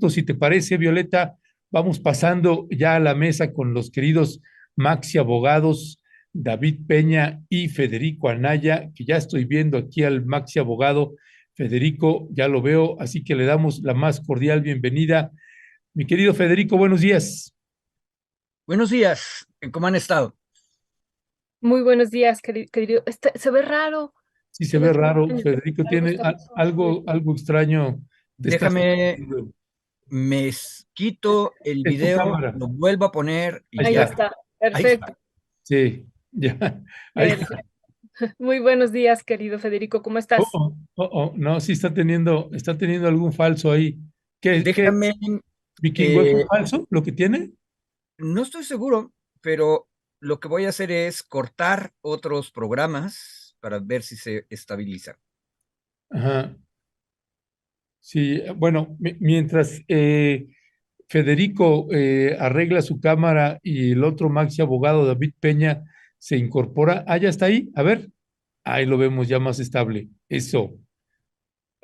Perfecto, si te parece, Violeta, vamos pasando ya a la mesa con los queridos Maxi Abogados, David Peña y Federico Anaya, que ya estoy viendo aquí al Maxi Abogado. Federico, ya lo veo, así que le damos la más cordial bienvenida. Mi querido Federico, buenos días. Buenos días, ¿cómo han estado? Muy buenos días, querido. Se ve raro, Sí, se se ve ve raro. extraño. Federico Algo tiene está pasando. algo extraño. Te está Déjame, sucediendo. quito el Es tu video, cámara. lo vuelvo a poner y Ahí Ahí está. ya. está, Ahí está. perfecto, Sí, ya. Ahí está. perfecto. Muy buenos días, querido Federico. ¿Cómo Oh, estás? oh, oh, oh, no, sí está teniendo algún falso ahí. ¿Qué, Déjame, Vikingo, es un eh, falso lo que tiene? no estoy seguro, pero lo que voy a hacer es cortar otros programas para ver si se estabiliza. Ajá. Sí, bueno, mientras Federico arregla su cámara y el otro Maxi abogado David Peña se incorpora. Ah, ya está ahí. A ver, ahí lo vemos ya más estable. Eso.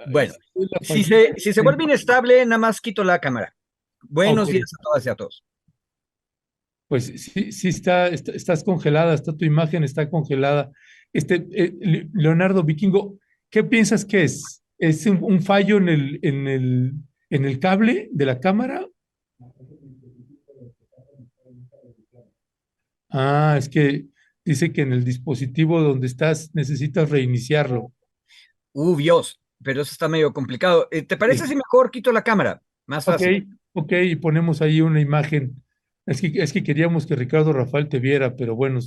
Bueno, Es la si fallita. se vuelve inestable, nada más quito la cámara. Ok, Buenos días a todas y a todos. pues sí, sí estás congelada, está tu imagen, está congelada. Leonardo Vikingo, ¿qué piensas que es? ¿Es un fallo en el cable de la cámara? Ah, es que dice que en el dispositivo donde estás necesitas reiniciarlo. Dios, pero eso está medio complicado. ¿Te parece Sí. si mejor quito la cámara? Más Ok, fácil. ok, y ponemos ahí una imagen. Es que queríamos que Ricardo Rafael te viera, pero bueno,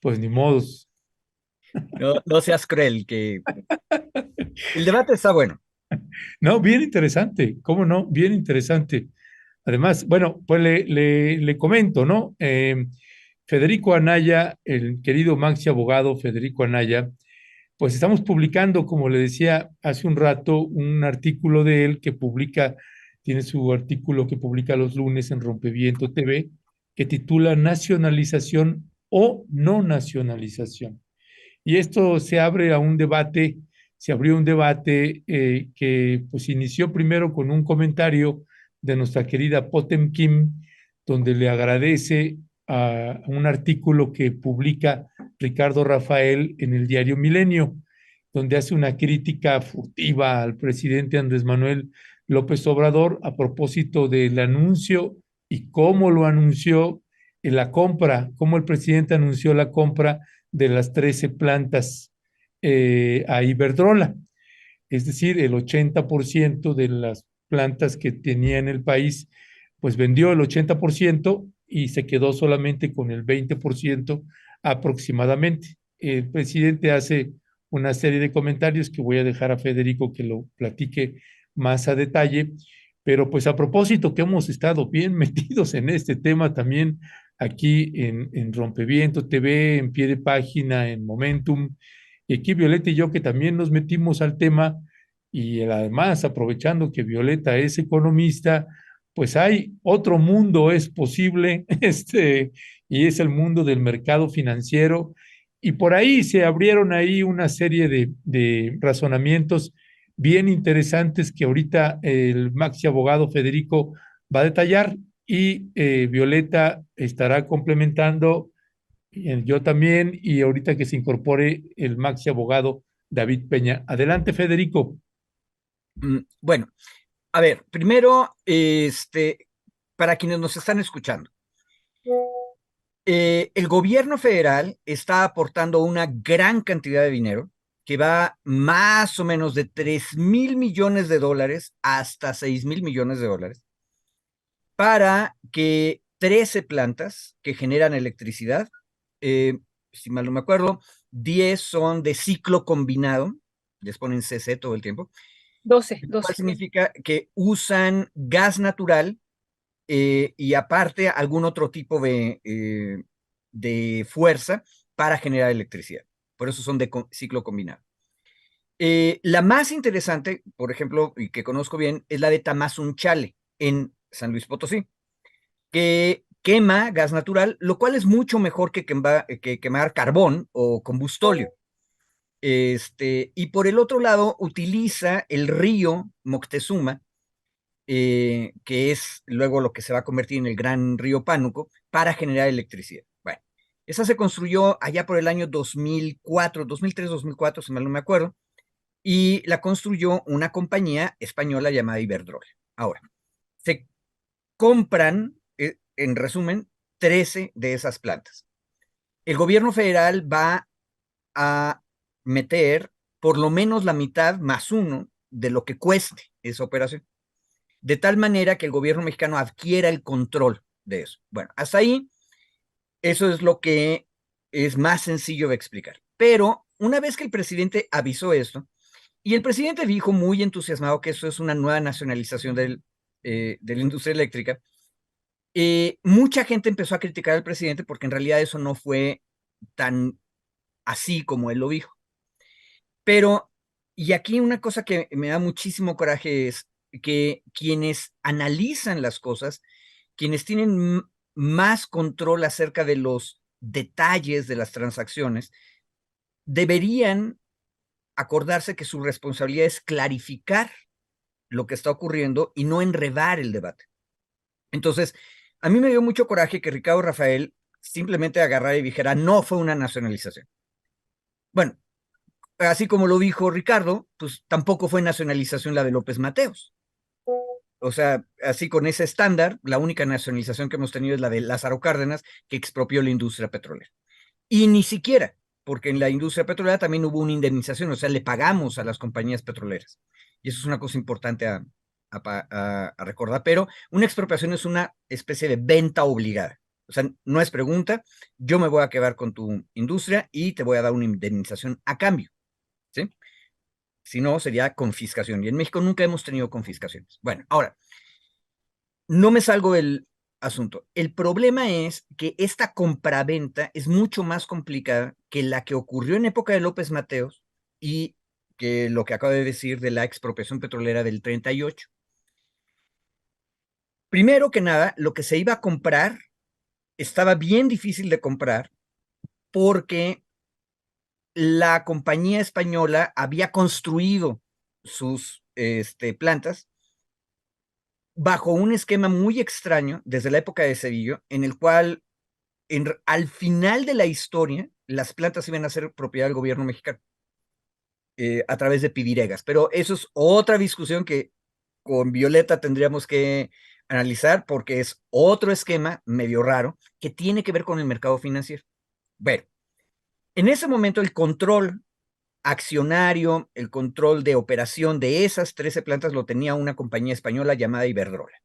pues ni modos. No, no seas cruel, que el debate está bueno. No, bien interesante, ¿cómo no? Bien interesante. Además, bueno, pues le comento, ¿no? Federico Anaya, el querido Maxi abogado Federico Anaya, pues estamos publicando, como le decía hace un rato, un artículo de él que publica, tiene su artículo que publica los lunes en Rompeviento TV, que titula Nacionalización o no nacionalización. Y esto se abre a un debate, se abrió un debate que pues inició primero con un comentario de nuestra querida Potem Kim, donde le agradece a un artículo que publica Ricardo Rafael en el diario Milenio, donde hace una crítica furtiva al presidente Andrés Manuel López Obrador a propósito del anuncio y cómo lo anunció en la compra, cómo el presidente anunció la compra de las 13 plantas a Iberdrola. Es decir, el 80% de las plantas que tenía en el país, pues vendió el 80% y se quedó solamente con el 20% aproximadamente. El presidente hace una serie de comentarios que voy a dejar a Federico que lo platique más a detalle, pero pues a propósito que hemos estado bien metidos en este tema también aquí en Rompeviento TV, en Pie de Página, en Momentum, y aquí Violeta y yo que también nos metimos al tema y además aprovechando que Violeta es economista, pues hay otro mundo es posible, y es el mundo del mercado financiero. Y por ahí se abrieron ahí una serie de razonamientos bien interesantes que ahorita el maxi abogado Federico va a detallar y Violeta estará complementando, yo también, y ahorita que se incorpore el maxi abogado David Peña. Adelante, Federico. Bueno, a ver, primero, para quienes nos están escuchando, el gobierno federal está aportando una gran cantidad de dinero que va más o menos de 3.000 millones de dólares hasta 6.000 millones de dólares para que 13 plantas que generan electricidad, si mal no me acuerdo, 10 son de ciclo combinado, les ponen CC todo el tiempo, 12, lo cual 12. significa que usan gas natural y aparte algún otro tipo de fuerza para generar electricidad. Por eso son de ciclo combinado. La más interesante, por ejemplo, y que conozco bien, es la de Tamazunchale en San Luis Potosí, que quema gas natural, lo cual es mucho mejor que quemar carbón o combustóleo. Y por el otro lado, utiliza el río Moctezuma que es luego lo que se va a convertir en el gran río Pánuco, para generar electricidad. Bueno, esa se construyó allá por el año 2004, 2003, 2004, si mal no me acuerdo, y la construyó una compañía española llamada Iberdrola. Ahora, se compran, en resumen, 13 de esas plantas. El gobierno federal va a meter por lo menos la mitad más uno de lo que cueste esa operación, de tal manera que el gobierno mexicano adquiera el control de eso. Bueno, hasta ahí, eso es lo que es más sencillo de explicar. Pero una vez que el presidente avisó esto, y el presidente dijo muy entusiasmado que eso es una nueva nacionalización de la industria eléctrica, mucha gente empezó a criticar al presidente porque en realidad eso no fue tan así como él lo dijo. Pero, y aquí una cosa que me da muchísimo coraje es que quienes analizan las cosas, quienes tienen más control acerca de los detalles de las transacciones, deberían acordarse que su responsabilidad es clarificar lo que está ocurriendo y no enredar el debate. Entonces, a mí me dio mucho coraje que Ricardo Rafael simplemente agarrara y dijera, no fue una nacionalización. Bueno, así como lo dijo Ricardo, pues tampoco fue nacionalización la de López Mateos. O sea, así con ese estándar, la única nacionalización que hemos tenido es la de Lázaro Cárdenas, que expropió la industria petrolera. Y ni siquiera, porque en la industria petrolera también hubo una indemnización, o sea, le pagamos a las compañías petroleras. Y eso es una cosa importante a recordar, pero una expropiación es una especie de venta obligada. O sea, no es pregunta, yo me voy a quedar con tu industria y te voy a dar una indemnización a cambio, ¿sí? Si no, sería confiscación. Y en México nunca hemos tenido confiscaciones. Bueno, ahora, no me salgo del asunto. El problema es que esta compraventa es mucho más complicada que la que ocurrió en época de López Mateos y que lo que acabo de decir de la expropiación petrolera del 38. Primero que nada, lo que se iba a comprar estaba bien difícil de comprar porque la compañía española había construido sus plantas bajo un esquema muy extraño desde la época de Cedillo, en el cual al final de la historia las plantas iban a ser propiedad del gobierno mexicano a través de pidiregas. Pero eso es otra discusión que con Violeta tendríamos que analizar porque es otro esquema medio raro que tiene que ver con el mercado financiero. Bueno, en ese momento el control accionario, el control de operación de esas 13 plantas lo tenía una compañía española llamada Iberdrola.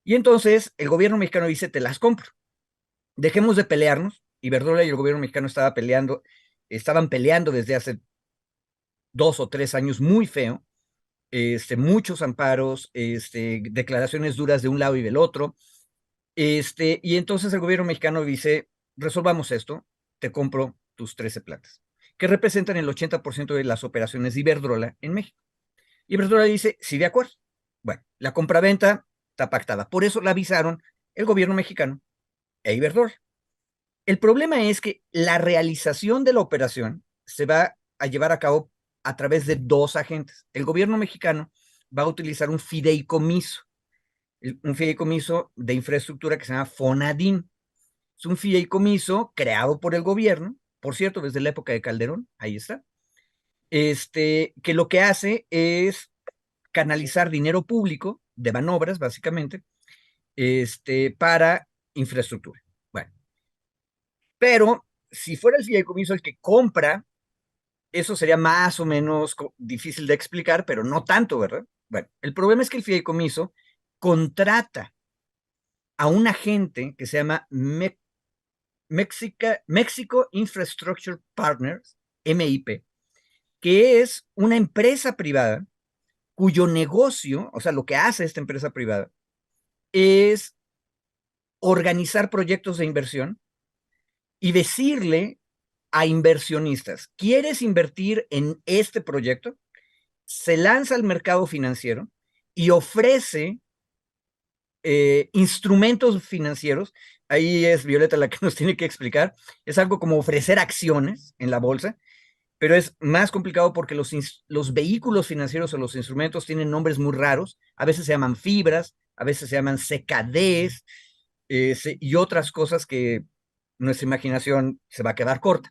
Y entonces el gobierno mexicano dice, te las compro. Dejemos de pelearnos. Iberdrola y el gobierno mexicano estaban peleando desde hace 2 o 3 años muy feo. Muchos amparos, declaraciones duras de un lado y del otro. Y entonces el gobierno mexicano dice, resolvamos esto, te compro tus 13 plantas, que representan el 80% de las operaciones de Iberdrola en México. Iberdrola dice, sí, de acuerdo. Bueno, la compraventa está pactada. Por eso la avisaron el gobierno mexicano e Iberdrola. El problema es que la realización de la operación se va a llevar a cabo a través de dos agentes. El gobierno mexicano va a utilizar un fideicomiso de infraestructura que se llama FONADIN. Es un fideicomiso creado por el gobierno, por cierto, desde la época de Calderón, ahí está, que lo que hace es canalizar dinero público de manobras, básicamente, para infraestructura. Bueno, pero si fuera el fideicomiso el que compra, eso sería más o menos difícil de explicar, pero no tanto, ¿verdad? Bueno, el problema es que el fideicomiso contrata a un agente que se llama Mexico Infrastructure Partners, MIP, que es una empresa privada cuyo negocio, o sea, lo que hace esta empresa privada, es organizar proyectos de inversión y decirle a inversionistas, ¿quieres invertir en este proyecto? Se lanza al mercado financiero y ofrece instrumentos financieros. Ahí es Violeta la que nos tiene que explicar. Es algo como ofrecer acciones en la bolsa, pero es más complicado porque los vehículos financieros o los instrumentos tienen nombres muy raros, a veces se llaman fibras, a veces se llaman CKDs, y otras cosas que nuestra imaginación se va a quedar corta.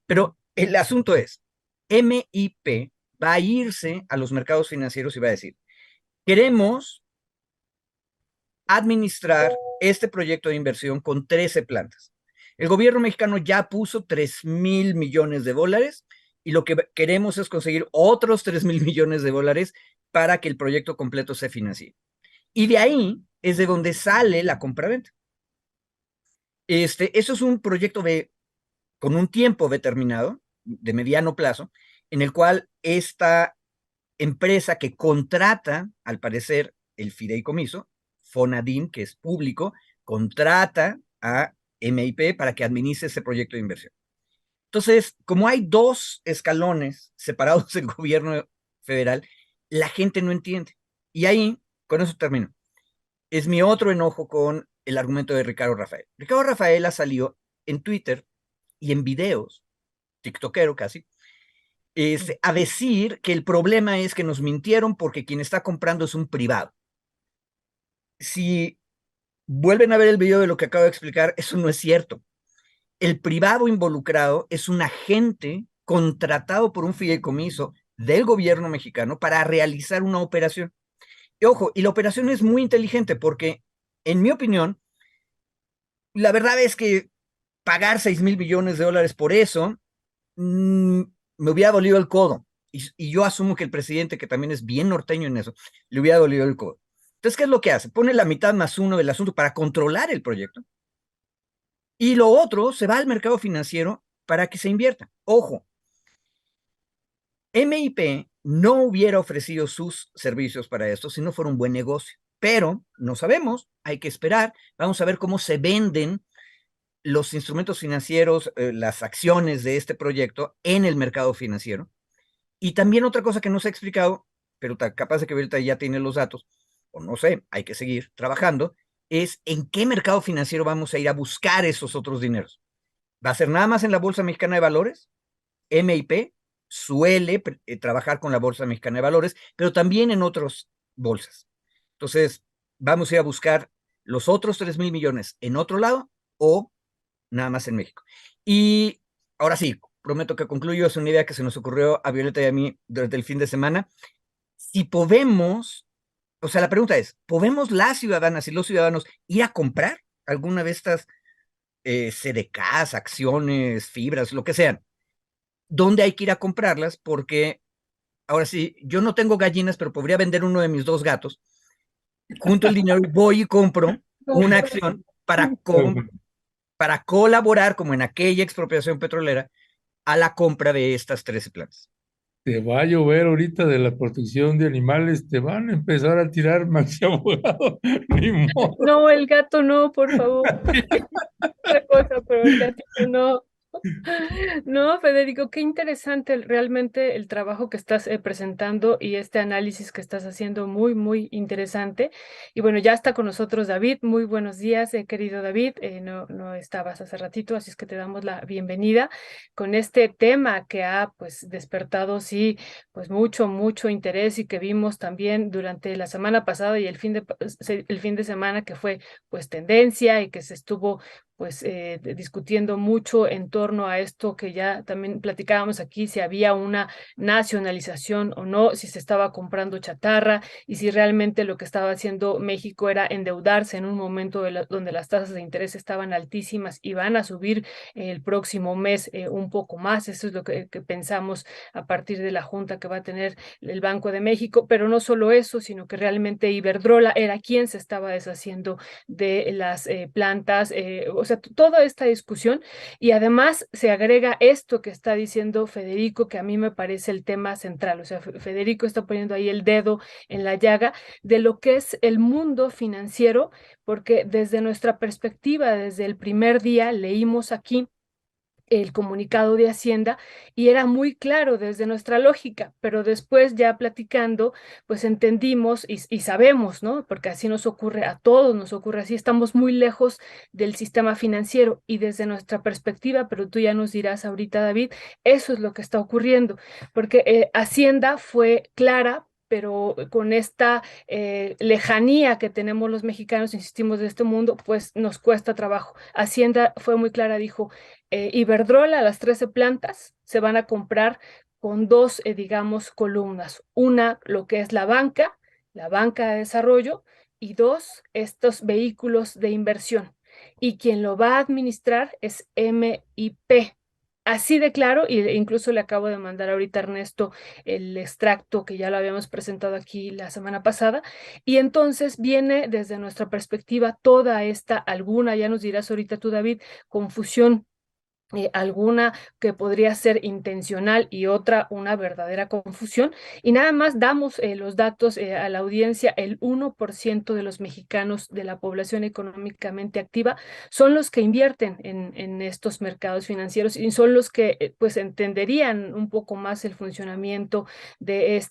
Pero el asunto es, MIP va a irse a los mercados financieros y va a decir, queremos administrar este proyecto de inversión con 13 plantas. El gobierno mexicano ya puso 3,000 millones de dólares y lo que queremos es conseguir otros 3,000 millones de dólares para que el proyecto completo se financie. Y de ahí es de donde sale la compraventa. Eso es un proyecto con un tiempo determinado, de mediano plazo, en el cual esta empresa que contrata, al parecer, el fideicomiso, Fonadín, que es público, contrata a MIP para que administre ese proyecto de inversión. Entonces, como hay dos escalones separados del gobierno federal, la gente no entiende. Y ahí, con eso termino, es mi otro enojo con el argumento de Ricardo Rafael. Ricardo Rafael ha salido en Twitter y en videos, tiktokero casi, a decir que el problema es que nos mintieron porque quien está comprando es un privado. Si vuelven a ver el video de lo que acabo de explicar, eso no es cierto. El privado involucrado es un agente contratado por un fideicomiso del gobierno mexicano para realizar una operación. Y ojo, y la operación es muy inteligente porque, en mi opinión, la verdad es que pagar 6,000 millones de dólares por eso, me hubiera dolido el codo. Y yo asumo que el presidente, que también es bien norteño en eso, le hubiera dolido el codo. Entonces, ¿qué es lo que hace? Pone la mitad más uno del asunto para controlar el proyecto y lo otro se va al mercado financiero para que se invierta. Ojo, MIP no hubiera ofrecido sus servicios para esto si no fuera un buen negocio, pero no sabemos, hay que esperar, vamos a ver cómo se venden los instrumentos financieros, las acciones de este proyecto en el mercado financiero. Y también otra cosa que no se ha explicado, pero capaz de que ahorita ya tiene los datos, o no sé, hay que seguir trabajando, es en qué mercado financiero vamos a ir a buscar esos otros dineros. ¿Va a ser nada más en la Bolsa Mexicana de Valores? MIP suele trabajar con la Bolsa Mexicana de Valores, pero también en otras bolsas. Entonces, vamos a ir a buscar los otros 3,000 millones en otro lado o nada más en México. Y ahora sí, prometo que concluyo, es una idea que se nos ocurrió a Violeta y a mí durante el fin de semana. Si podemos, o sea, la pregunta es, ¿podemos las ciudadanas y los ciudadanos ir a comprar alguna de estas CDKs, acciones, fibras, lo que sean? ¿Dónde hay que ir a comprarlas? Porque ahora sí, yo no tengo gallinas, pero podría vender uno de mis dos gatos, junto el dinero y voy y compro una acción para colaborar, como en aquella expropiación petrolera, a la compra de estas 13 plantas. Te va a llover ahorita de la protección de animales, te van a empezar a tirar Maxi Abogado, ni modo. No, el gato no, por favor. Otra cosa, pero el gatito no. No, Federico, qué interesante realmente el trabajo que estás presentando y este análisis que estás haciendo, muy, muy interesante. Y bueno, ya está con nosotros David. Muy buenos días, querido David. No estabas hace ratito, así es que te damos la bienvenida con este tema que ha pues despertado, sí, pues mucho, mucho interés y que vimos también durante la semana pasada y el fin de semana que fue pues tendencia y que se estuvo pues discutiendo mucho en torno a esto que ya también platicábamos aquí, si había una nacionalización o no, si se estaba comprando chatarra y si realmente lo que estaba haciendo México era endeudarse en un momento donde las tasas de interés estaban altísimas y van a subir el próximo mes un poco más. Eso es lo que pensamos a partir de la junta que va a tener el Banco de México, pero no solo eso, sino que realmente Iberdrola era quien se estaba deshaciendo de las plantas, o sea, toda esta discusión y además se agrega esto que está diciendo Federico, que a mí me parece el tema central, o sea, Federico está poniendo ahí el dedo en la llaga de lo que es el mundo financiero, porque desde nuestra perspectiva, desde el primer día leímos aquí el comunicado de Hacienda y era muy claro desde nuestra lógica, pero después ya platicando, pues entendimos y sabemos, ¿no? Porque así nos ocurre, a todos nos ocurre así, estamos muy lejos del sistema financiero y desde nuestra perspectiva, pero tú ya nos dirás ahorita, David, eso es lo que está ocurriendo, porque Hacienda fue clara, pero con esta lejanía que tenemos los mexicanos, insistimos, de este mundo, pues nos cuesta trabajo. Hacienda fue muy clara, dijo, Iberdrola, las 13 plantas, se van a comprar con dos, digamos, columnas. Una, lo que es la banca de desarrollo, y dos, estos vehículos de inversión. Y quien lo va a administrar es MIP. Así de claro, e incluso le acabo de mandar ahorita a Ernesto el extracto que ya lo habíamos presentado aquí la semana pasada. Y entonces viene desde nuestra perspectiva toda esta, alguna, ya nos dirás ahorita tú, David, confusión, alguna que podría ser intencional y otra una verdadera confusión. Y nada más damos los datos a la audiencia: el 1% de los mexicanos de la población económicamente activa son los que invierten en estos mercados financieros y son los que pues entenderían un poco más el funcionamiento de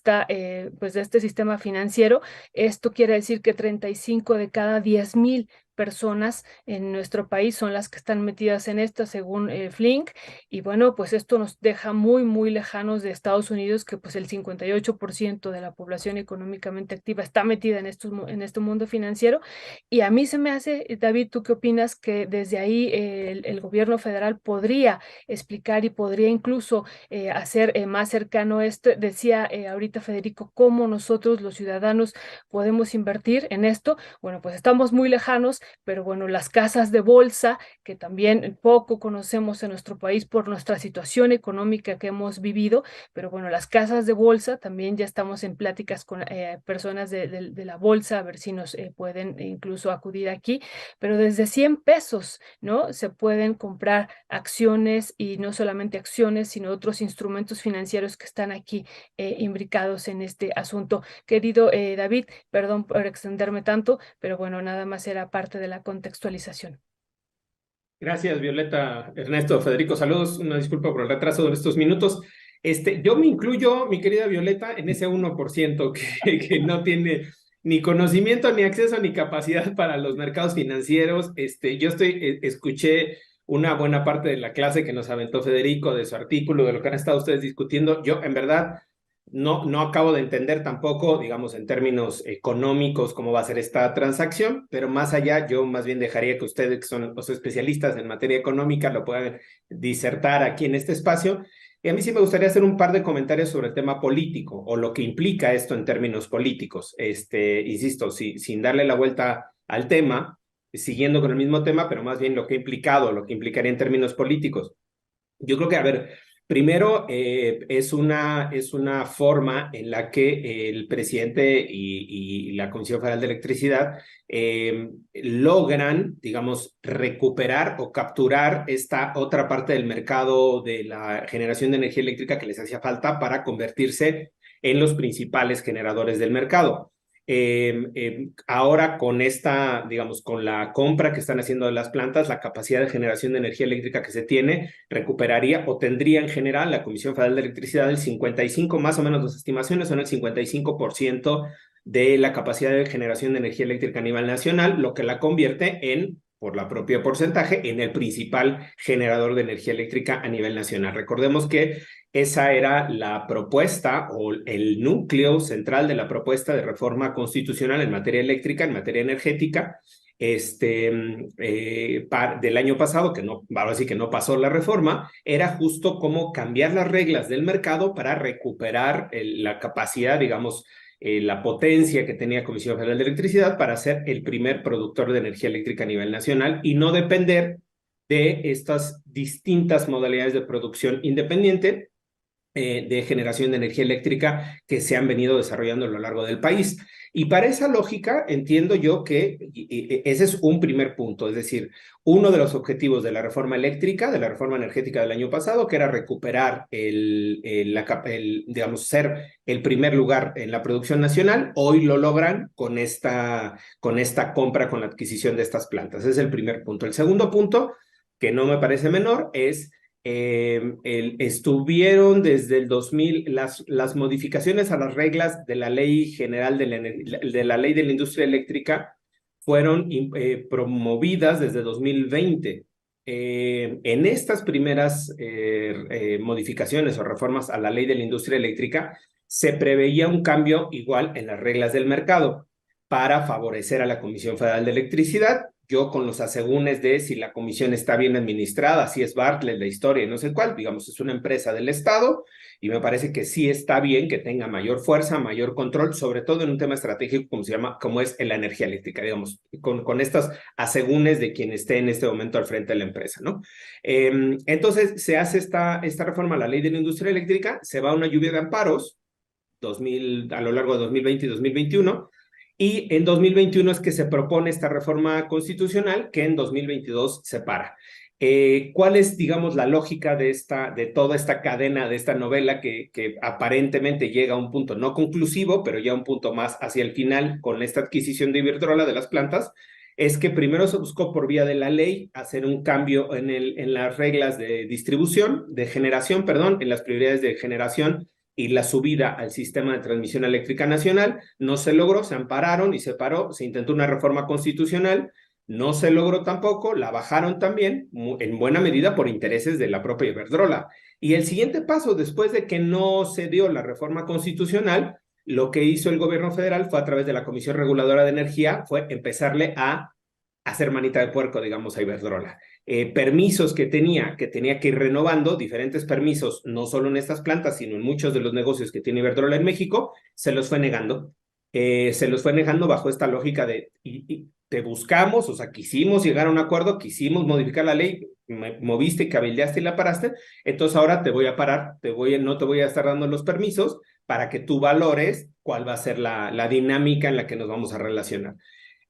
pues de este sistema financiero. Esto quiere decir que 35 de cada 10,000 personas en nuestro país son las que están metidas en esto, según Flink, y bueno, pues esto nos deja muy, muy lejanos de Estados Unidos, que pues el 58% de la población económicamente activa está metida en este mundo financiero, y a mí se me hace, David, ¿tú qué opinas? Que desde ahí el gobierno federal podría explicar y podría incluso hacer más cercano esto. Decía ahorita Federico, cómo nosotros los ciudadanos podemos invertir en esto. Bueno, pues estamos muy lejanos, pero bueno, las casas de bolsa, que también poco conocemos en nuestro país por nuestra situación económica que hemos vivido, pero bueno, las casas de bolsa también ya estamos en pláticas con personas de la bolsa, a ver si nos pueden incluso acudir aquí, pero desde 100 pesos, ¿no? Se pueden comprar acciones, y no solamente acciones, sino otros instrumentos financieros que están aquí imbricados en este asunto. Querido David, perdón por extenderme tanto, pero bueno, nada más era parte de la contextualización. Gracias, Violeta. Ernesto, Federico, saludos. Una disculpa por el retraso de estos minutos. Yo me incluyo, mi querida Violeta, en ese 1% que no tiene ni conocimiento, ni acceso, ni capacidad para los mercados financieros. Escuché una buena parte de la clase que nos aventó Federico, de su artículo, de lo que han estado ustedes discutiendo. Yo, en verdad, no acabo de entender tampoco, digamos, en términos económicos, cómo va a ser esta transacción, pero más allá, yo más bien dejaría que ustedes, que son los especialistas en materia económica, lo puedan disertar aquí en este espacio. Y a mí sí me gustaría hacer un par de comentarios sobre el tema político, o lo que implica esto en términos políticos. Insisto, sin darle la vuelta al tema, siguiendo con el mismo tema, pero más bien lo que ha implicado, lo que implicaría en términos políticos. Yo creo que, a ver, primero, es una forma en la que el presidente y la Comisión Federal de Electricidad logran, digamos, recuperar o capturar esta otra parte del mercado de la generación de energía eléctrica que les hacía falta para convertirse en los principales generadores del mercado. Ahora con esta, digamos, con la compra que están haciendo de las plantas, la capacidad de generación de energía eléctrica que se tiene recuperaría o tendría en general la Comisión Federal de Electricidad el 55, más o menos las estimaciones son el 55% de la capacidad de generación de energía eléctrica a nivel nacional, lo que la convierte en, por la propia porcentaje, en el principal generador de energía eléctrica a nivel nacional. Recordemos que esa era la propuesta o el núcleo central de la propuesta de reforma constitucional en materia eléctrica, en materia energética, del año pasado, que no, ahora sí que no pasó la reforma, era justo cómo cambiar las reglas del mercado para recuperar la capacidad, digamos, la potencia que tenía Comisión Federal de Electricidad para ser el primer productor de energía eléctrica a nivel nacional y no depender de estas distintas modalidades de producción independiente de generación de energía eléctrica que se han venido desarrollando a lo largo del país. Y para esa lógica entiendo yo que ese es un primer punto, es decir, uno de los objetivos de la reforma eléctrica, de la reforma energética del año pasado, que era recuperar digamos, ser el primer lugar en la producción nacional, hoy lo logran con esta compra, con la adquisición de estas plantas. Ese es el primer punto. El segundo punto, que no me parece menor, es estuvieron desde el 2000, las modificaciones a las reglas de la Ley General de la Ley de la Industria Eléctrica fueron promovidas desde 2020. En estas primeras modificaciones o reformas a la Ley de la Industria Eléctrica se preveía un cambio igual en las reglas del mercado para favorecer a la Comisión Federal de Electricidad. Yo con los asegúnes de si la comisión está bien administrada, si es Bartlett, la historia y no sé cuál, digamos, es una empresa del Estado y me parece que sí está bien que tenga mayor fuerza, mayor control, sobre todo en un tema estratégico como es la energía eléctrica, digamos, con estas asegúnes de quien esté en este momento al frente de la empresa, ¿no? Entonces se hace esta reforma a la ley de la industria eléctrica, se va a una lluvia de amparos a lo largo de 2020 y 2021, y en 2021 es que se propone esta reforma constitucional que en 2022 se para. ¿Cuál es, digamos, la lógica de toda esta cadena, de esta novela que aparentemente llega a un punto no conclusivo, pero ya un punto más hacia el final con esta adquisición de Iberdrola de las plantas? Es que primero se buscó por vía de la ley hacer un cambio en las reglas de distribución, de generación, perdón, en las prioridades de generación y la subida al sistema de transmisión eléctrica nacional. No se logró, se ampararon y se paró, se intentó una reforma constitucional, no se logró tampoco, la bajaron también, en buena medida por intereses de la propia Iberdrola. Y el siguiente paso, después de que no se dio la reforma constitucional, lo que hizo el gobierno federal fue a través de la Comisión Reguladora de Energía, fue empezarle a hacer manita de puerco, digamos, a Iberdrola. Permisos que tenía que ir renovando, diferentes permisos, no solo en estas plantas, sino en muchos de los negocios que tiene Iberdrola en México, se los fue negando. Se los fue negando bajo esta lógica de, y te buscamos, o sea, quisimos llegar a un acuerdo, quisimos modificar la ley, me moviste, cabildeaste y la paraste, entonces ahora te voy a parar, no te voy a estar dando los permisos para que tú valores cuál va a ser la dinámica en la que nos vamos a relacionar.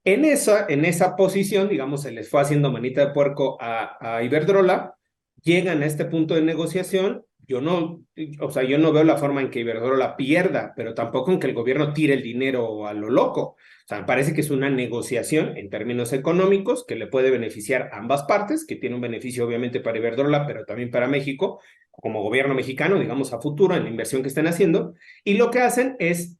En esa posición, digamos, se les fue haciendo manita de puerco a Iberdrola, llegan a este punto de negociación, yo no veo la forma en que Iberdrola pierda, pero tampoco en que el gobierno tire el dinero a lo loco. O sea, me parece que es una negociación en términos económicos que le puede beneficiar a ambas partes, que tiene un beneficio obviamente para Iberdrola, pero también para México, como gobierno mexicano, digamos, a futuro en la inversión que están haciendo. Y lo que hacen es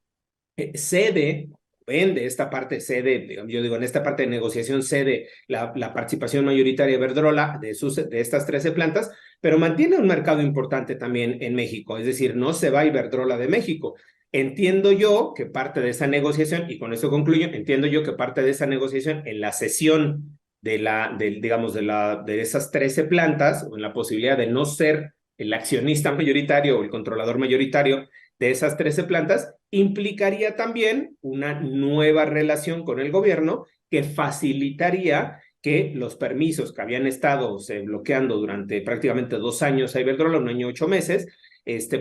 vende esta parte, yo digo, en esta parte de negociación cede la participación mayoritaria de Iberdrola de estas 13 plantas, pero mantiene un mercado importante también en México, es decir, no se va Iberdrola de México. Entiendo yo que parte de esa negociación, y con eso concluyo, entiendo yo que parte de esa negociación en la cesión de esas 13 plantas, o en la posibilidad de no ser el accionista mayoritario o el controlador mayoritario de esas 13 plantas, implicaría también una nueva relación con el gobierno que facilitaría que los permisos que habían estado bloqueando durante prácticamente 2 años a Iberdrola, 1 año y 8 meses,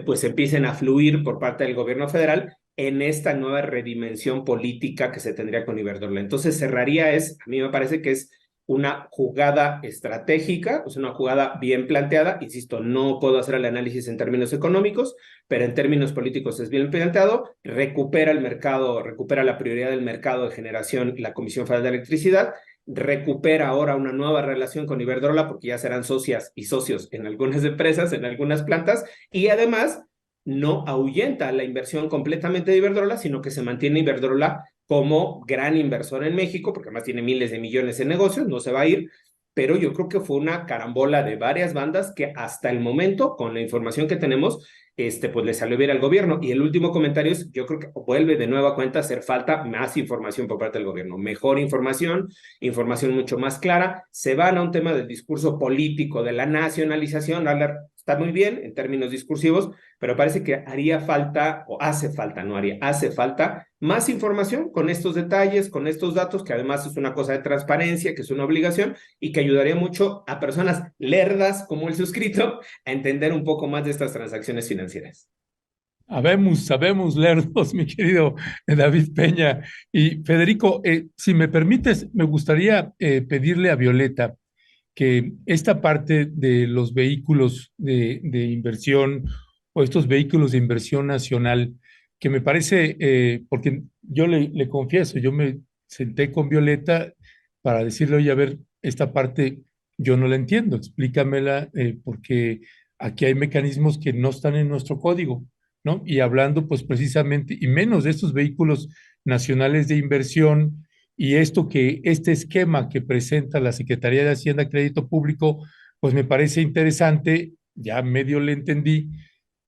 pues empiecen a fluir por parte del gobierno federal en esta nueva redimensión política que se tendría con Iberdrola. Entonces cerraría a mí me parece que es una jugada estratégica, es una jugada bien planteada, insisto, no puedo hacer el análisis en términos económicos, pero en términos políticos es bien planteado, recupera el mercado, recupera la prioridad del mercado de generación la Comisión Federal de Electricidad, recupera ahora una nueva relación con Iberdrola porque ya serán socias y socios en algunas empresas, en algunas plantas, y además no ahuyenta la inversión completamente de Iberdrola, sino que se mantiene Iberdrola como gran inversor en México, porque además tiene miles de millones en negocios, no se va a ir, pero yo creo que fue una carambola de varias bandas que hasta el momento, con la información que tenemos, pues le salió bien al gobierno. Y el último comentario es, yo creo que vuelve de nueva cuenta a hacer falta más información por parte del gobierno, mejor información mucho más clara, se van a un tema del discurso político, de la nacionalización, está muy bien en términos discursivos, pero parece que haría falta, o hace falta, no haría, hace falta más información con estos detalles, con estos datos, que además es una cosa de transparencia, que es una obligación, y que ayudaría mucho a personas lerdas como el suscrito a entender un poco más de estas transacciones financieras. Sabemos leerlos, mi querido David Peña. Y Federico, si me permites, me gustaría pedirle a Violeta que esta parte de los vehículos de inversión o estos vehículos de inversión nacional, que me parece, porque yo le confieso, yo me senté con Violeta para decirle, oye, a ver, esta parte yo no la entiendo, explícamela, porque aquí hay mecanismos que no están en nuestro código, ¿no? Y hablando pues precisamente, y menos de estos vehículos nacionales de inversión y este esquema que presenta la Secretaría de Hacienda Crédito Público, pues me parece interesante, ya medio le entendí,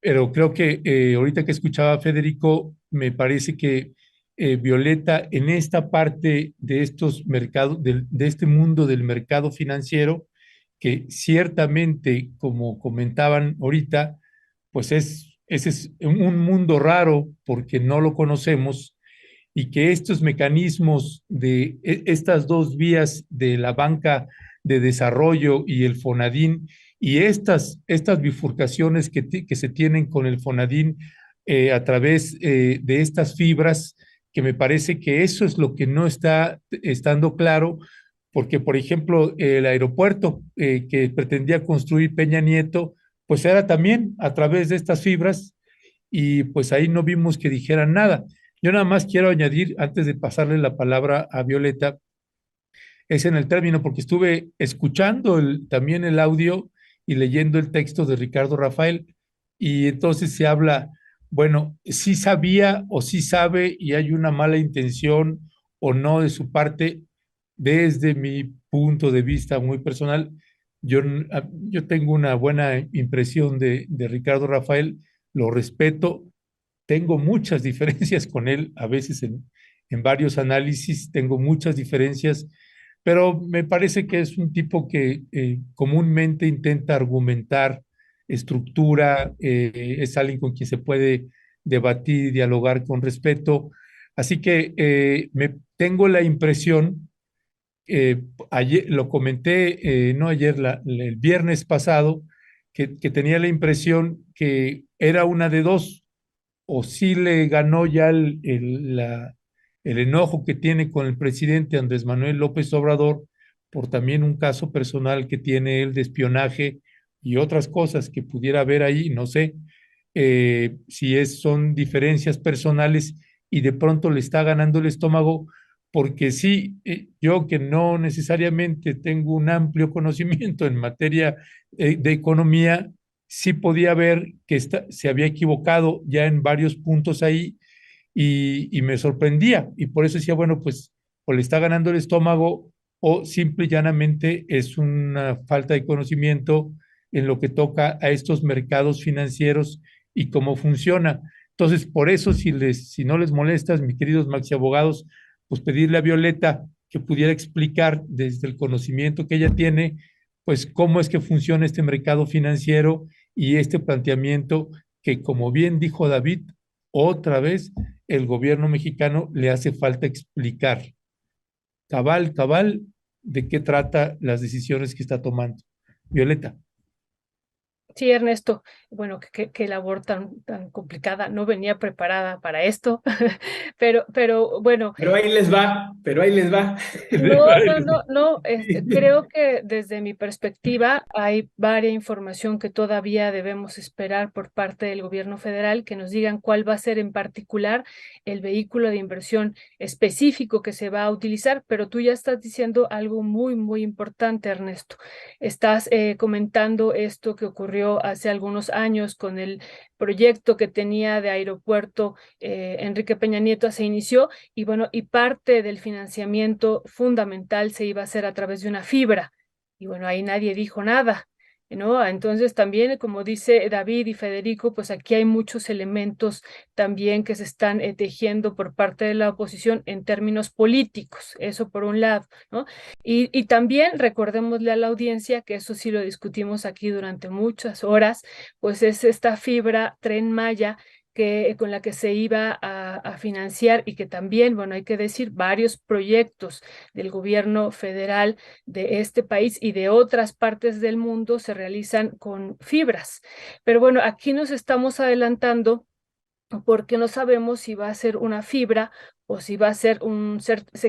pero creo que ahorita que escuchaba a Federico, me parece que Violeta, en esta parte de estos mercados, de este mundo del mercado financiero, que ciertamente, como comentaban ahorita, pues ese es un mundo raro porque no lo conocemos y que estos mecanismos de estas dos vías de la banca de desarrollo y el Fonadín y estas bifurcaciones que se tienen con el Fonadín a través de estas fibras, que me parece que eso es lo que no está estando claro, porque, por ejemplo, el aeropuerto que pretendía construir Peña Nieto, pues era también a través de estas fibras y pues ahí no vimos que dijeran nada. Yo nada más quiero añadir, antes de pasarle la palabra a Violeta, es en el término, porque estuve escuchando también el audio y leyendo el texto de Ricardo Rafael, y entonces se habla, bueno, sí sabía o sí sabe y hay una mala intención o no de su parte, desde mi punto de vista muy personal, yo tengo una buena impresión de Ricardo Rafael, lo respeto, tengo muchas diferencias con él, a veces en varios análisis tengo muchas diferencias, pero me parece que es un tipo que comúnmente intenta argumentar, estructura, es alguien con quien se puede debatir y dialogar con respeto. Así que tengo la impresión, ayer, lo comenté, no ayer, el viernes pasado, que tenía la impresión que era una de dos, o sí le ganó ya el enojo que tiene con el presidente Andrés Manuel López Obrador por también un caso personal que tiene él de espionaje y otras cosas que pudiera haber ahí, no sé si son diferencias personales y de pronto le está ganando el estómago, porque sí, yo que no necesariamente tengo un amplio conocimiento en materia de economía, sí podía ver que se había equivocado ya en varios puntos ahí y me sorprendía. Y por eso decía, bueno, pues o le está ganando el estómago o simple y llanamente es una falta de conocimiento en lo que toca a estos mercados financieros y cómo funciona. Entonces, por eso, si no les molestas, mis queridos maxi abogados, pues pedirle a Violeta que pudiera explicar desde el conocimiento que ella tiene, pues cómo es que funciona este mercado financiero y este planteamiento que, como bien dijo David, otra vez el gobierno mexicano le hace falta explicar cabal, de qué trata las decisiones que está tomando. Violeta. Sí, Ernesto, bueno, qué labor tan complicada, no venía preparada para esto, pero bueno, Pero ahí les va, pero ahí les va. no, creo que desde mi perspectiva hay varia información que todavía debemos esperar por parte del gobierno federal, que nos digan cuál va a ser en particular el vehículo de inversión específico que se va a utilizar, pero tú ya estás diciendo algo muy importante, Ernesto. Estás comentando esto que ocurrió hace algunos años con el proyecto que tenía de aeropuerto Enrique Peña Nieto, se inició y bueno, y parte del financiamiento fundamental se iba a hacer a través de una fibra. Y bueno, ahí nadie dijo nada, ¿no? Entonces también, como dice David y Federico, pues aquí hay muchos elementos también que se están tejiendo por parte de la oposición en términos políticos, eso por un lado, ¿no? Y también recordémosle a la audiencia que eso sí lo discutimos aquí durante muchas horas, pues es esta fibra Tren Maya con la que se iba a financiar y que también, bueno, hay que decir, varios proyectos del gobierno federal de este país y de otras partes del mundo se realizan con fibras. Pero bueno, aquí nos estamos adelantando porque no sabemos si va a ser una fibra o si va a ser un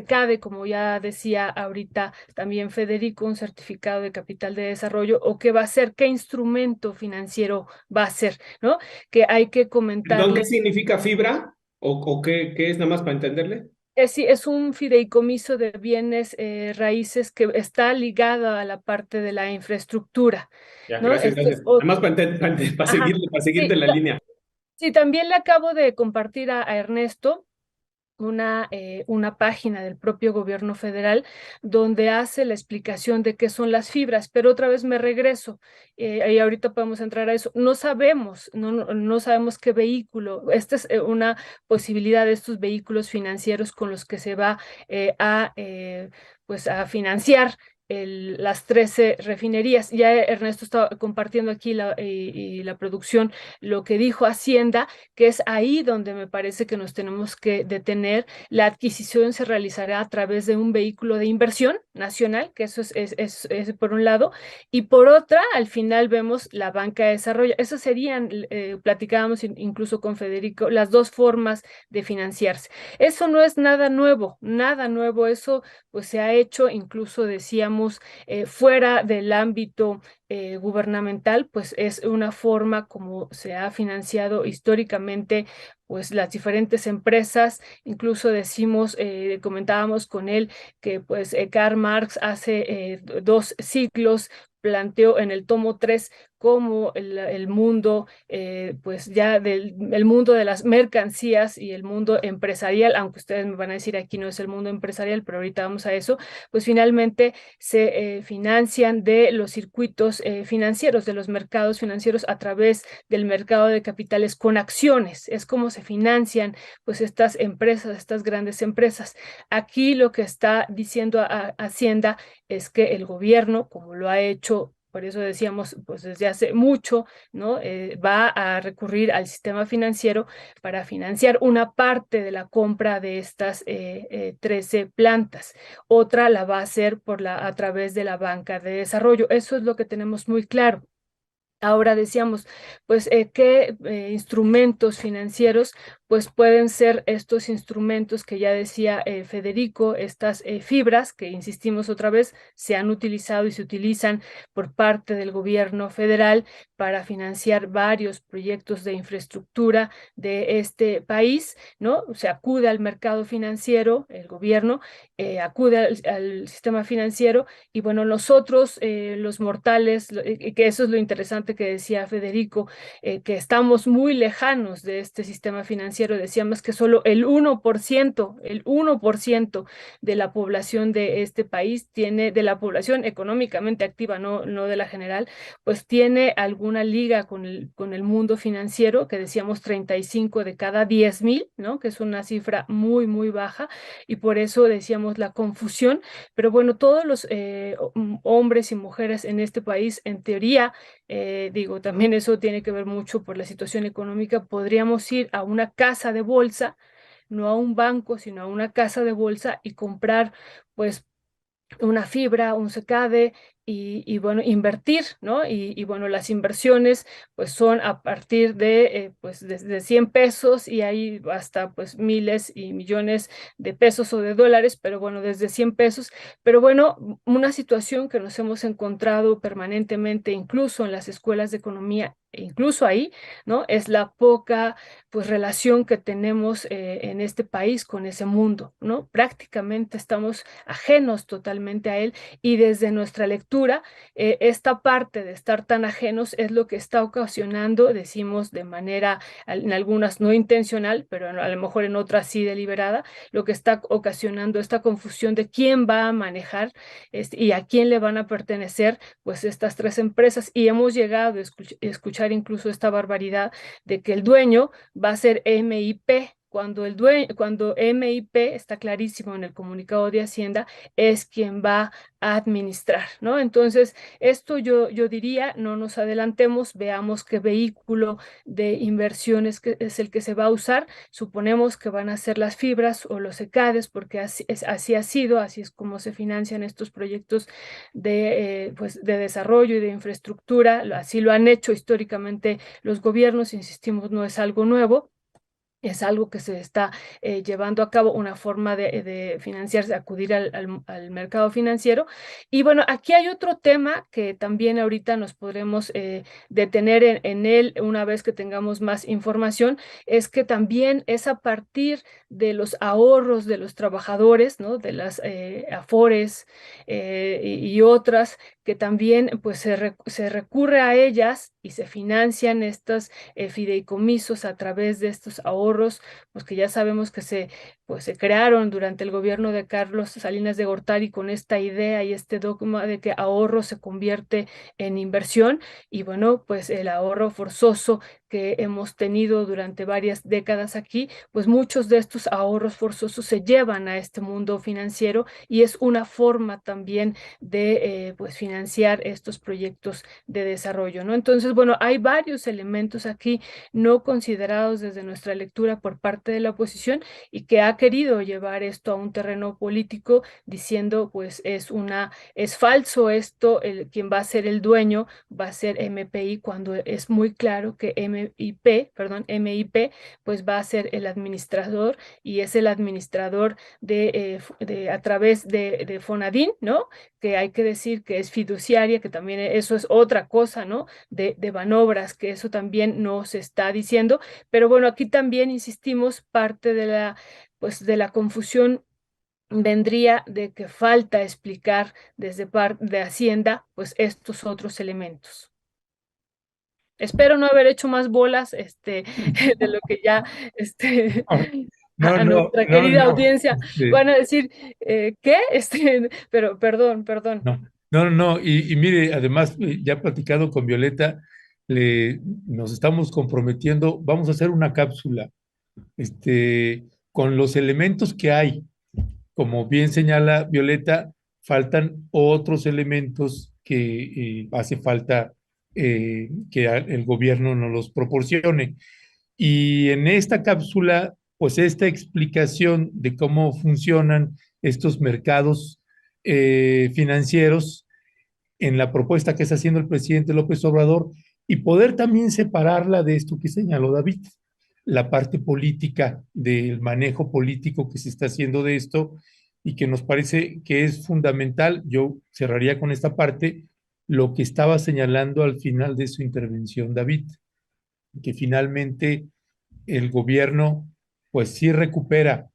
CADE, como ya decía ahorita también Federico, un certificado de capital de desarrollo, o qué va a ser, qué instrumento financiero va a ser, ¿no? Que hay que Perdón, ¿qué comentarle. significa fibra? ¿O qué es nada más para entenderle? Sí, es un fideicomiso de bienes raíces que está ligado a la parte de la infraestructura, Ya, ¿no? gracias, Este gracias. es Nada más ajá. para seguirte Sí, la línea. sí, también le acabo de compartir a Ernesto una página del propio gobierno federal donde hace la explicación de qué son las fibras, pero otra vez me regreso, y ahorita podemos entrar a eso. No sabemos, no sabemos qué vehículo, esta es una posibilidad de estos vehículos financieros con los que se va pues a financiar las 13 refinerías. Ya Ernesto estaba compartiendo aquí y la producción lo que dijo Hacienda, que es ahí donde me parece que nos tenemos que detener. La adquisición se realizará a través de un vehículo de inversión nacional, que eso es por un lado, y por otra, al final vemos la banca de desarrollo. Esas serían, platicábamos incluso con Federico, las dos formas de financiarse. Eso no es nada nuevo, eso pues se ha hecho, incluso decíamos, fuera del ámbito gubernamental, pues es una forma como se ha financiado históricamente pues las diferentes empresas. Incluso decimos, comentábamos con él que pues Karl Marx hace 2 siglos planteó en el tomo 3 cómo el mundo, pues ya el mundo de las mercancías y el mundo empresarial, aunque ustedes me van a decir aquí no es el mundo empresarial, pero ahorita vamos a eso, pues finalmente se financian de los circuitos financieros, de los mercados financieros a través del mercado de capitales con acciones. Es como se financian pues estas empresas, estas grandes empresas. Aquí lo que está diciendo Hacienda es que el gobierno, como lo ha hecho, por eso decíamos, pues desde hace mucho, ¿no? Va a recurrir al sistema financiero para financiar una parte de la compra de estas 13 plantas. Otra la va a hacer a través de la banca de desarrollo. Eso es lo que tenemos muy claro. Ahora decíamos, pues, ¿qué instrumentos financieros, pues, pueden ser estos instrumentos que ya decía Federico, estas fibras que, insistimos otra vez, se han utilizado y se utilizan por parte del gobierno federal para financiar varios proyectos de infraestructura de este país, ¿no? Se acude al mercado financiero, el gobierno acude al sistema financiero y bueno, nosotros, los mortales, que eso es lo interesante que decía Federico, que estamos muy lejanos de este sistema financiero. Decíamos que solo el 1% de la población de este país tiene, de la población económicamente activa, no de la general, pues tiene alguna liga con el mundo financiero, que decíamos 35 de cada 10,000, ¿no? Que es una cifra muy, muy baja, y por eso decíamos la confusión. Pero bueno, todos los hombres y mujeres en este país, en teoría, digo, también eso tiene que ver mucho por la situación económica, podríamos ir a una casa de bolsa, no a un banco, sino a una casa de bolsa y comprar, pues, una fibra, un secade y bueno, invertir, ¿no? Y bueno, las inversiones pues son a partir de pues desde 100 pesos y ahí hasta pues miles y millones de pesos o de dólares, pero bueno, desde 100 pesos. Pero bueno, una situación que nos hemos encontrado permanentemente, incluso en las escuelas de economía, e incluso ahí, ¿no? Es la poca pues relación que tenemos en este país con ese mundo, ¿no? Prácticamente estamos ajenos totalmente a él, y desde nuestra lectura, esta parte de estar tan ajenos es lo que está ocasionando, decimos de manera, en algunas no intencional, pero a lo mejor en otras sí deliberada, lo que está ocasionando esta confusión de quién va a manejar y a quién le van a pertenecer pues estas 3 empresas. Y hemos llegado a escuchar incluso esta barbaridad de que el dueño va a ser MIP, cuando MIP, está clarísimo en el comunicado de Hacienda, es quien va a administrar, ¿no? Entonces, esto yo diría, no nos adelantemos, veamos qué vehículo de inversiones es el que se va a usar. Suponemos que van a ser las fibras o los ECADES, porque así ha sido, así es como se financian estos proyectos pues, de desarrollo y de infraestructura. Así lo han hecho históricamente los gobiernos, insistimos, no es algo nuevo. Es algo que se está llevando a cabo, una forma de financiarse, acudir al mercado financiero. Y bueno, aquí hay otro tema que también ahorita nos podremos detener en él una vez que tengamos más información, es que también es a partir de los ahorros de los trabajadores, ¿no? De las Afores y otras, que también pues se recurre a ellas y se financian estos fideicomisos a través de estos ahorros, pues que ya sabemos que pues, se crearon durante el gobierno de Carlos Salinas de Gortari con esta idea y este dogma de que ahorro se convierte en inversión. Y bueno, pues el ahorro forzoso que hemos tenido durante varias décadas aquí, pues muchos de estos ahorros forzosos se llevan a este mundo financiero y es una forma también de pues financiar estos proyectos de desarrollo, ¿no? Entonces, bueno, hay varios elementos aquí no considerados desde nuestra lectura por parte de la oposición y que ha querido llevar esto a un terreno político diciendo, pues es falso esto, quien va a ser el dueño va a ser MPI, cuando es muy claro que MIP, pues va a ser el administrador y es el administrador a través de Fonadín, ¿no? Que hay que decir que es fiduciaria, que también eso es otra cosa, ¿no? De Banobras, que eso también no se está diciendo, pero bueno, aquí también insistimos, parte pues de la confusión vendría de que falta explicar desde parte de Hacienda, pues estos otros elementos. Espero no haber hecho más bolas, de lo que ya, No, a no, nuestra no, querida no. audiencia van a decir, ¿qué? Pero perdón. No, no, no, no. Y mire, además, ya he platicado con Violeta, nos estamos comprometiendo, vamos a hacer una cápsula, con los elementos que hay. Como bien señala Violeta, faltan otros elementos que hace falta que el gobierno nos los proporcione. Y en esta cápsula, pues esta explicación de cómo funcionan estos mercados financieros en la propuesta que está haciendo el presidente López Obrador y poder también separarla de esto que señaló David, la parte política del manejo político que se está haciendo de esto y que nos parece que es fundamental. Yo cerraría con esta parte lo que estaba señalando al final de su intervención, David, que finalmente el gobierno pues sí recupera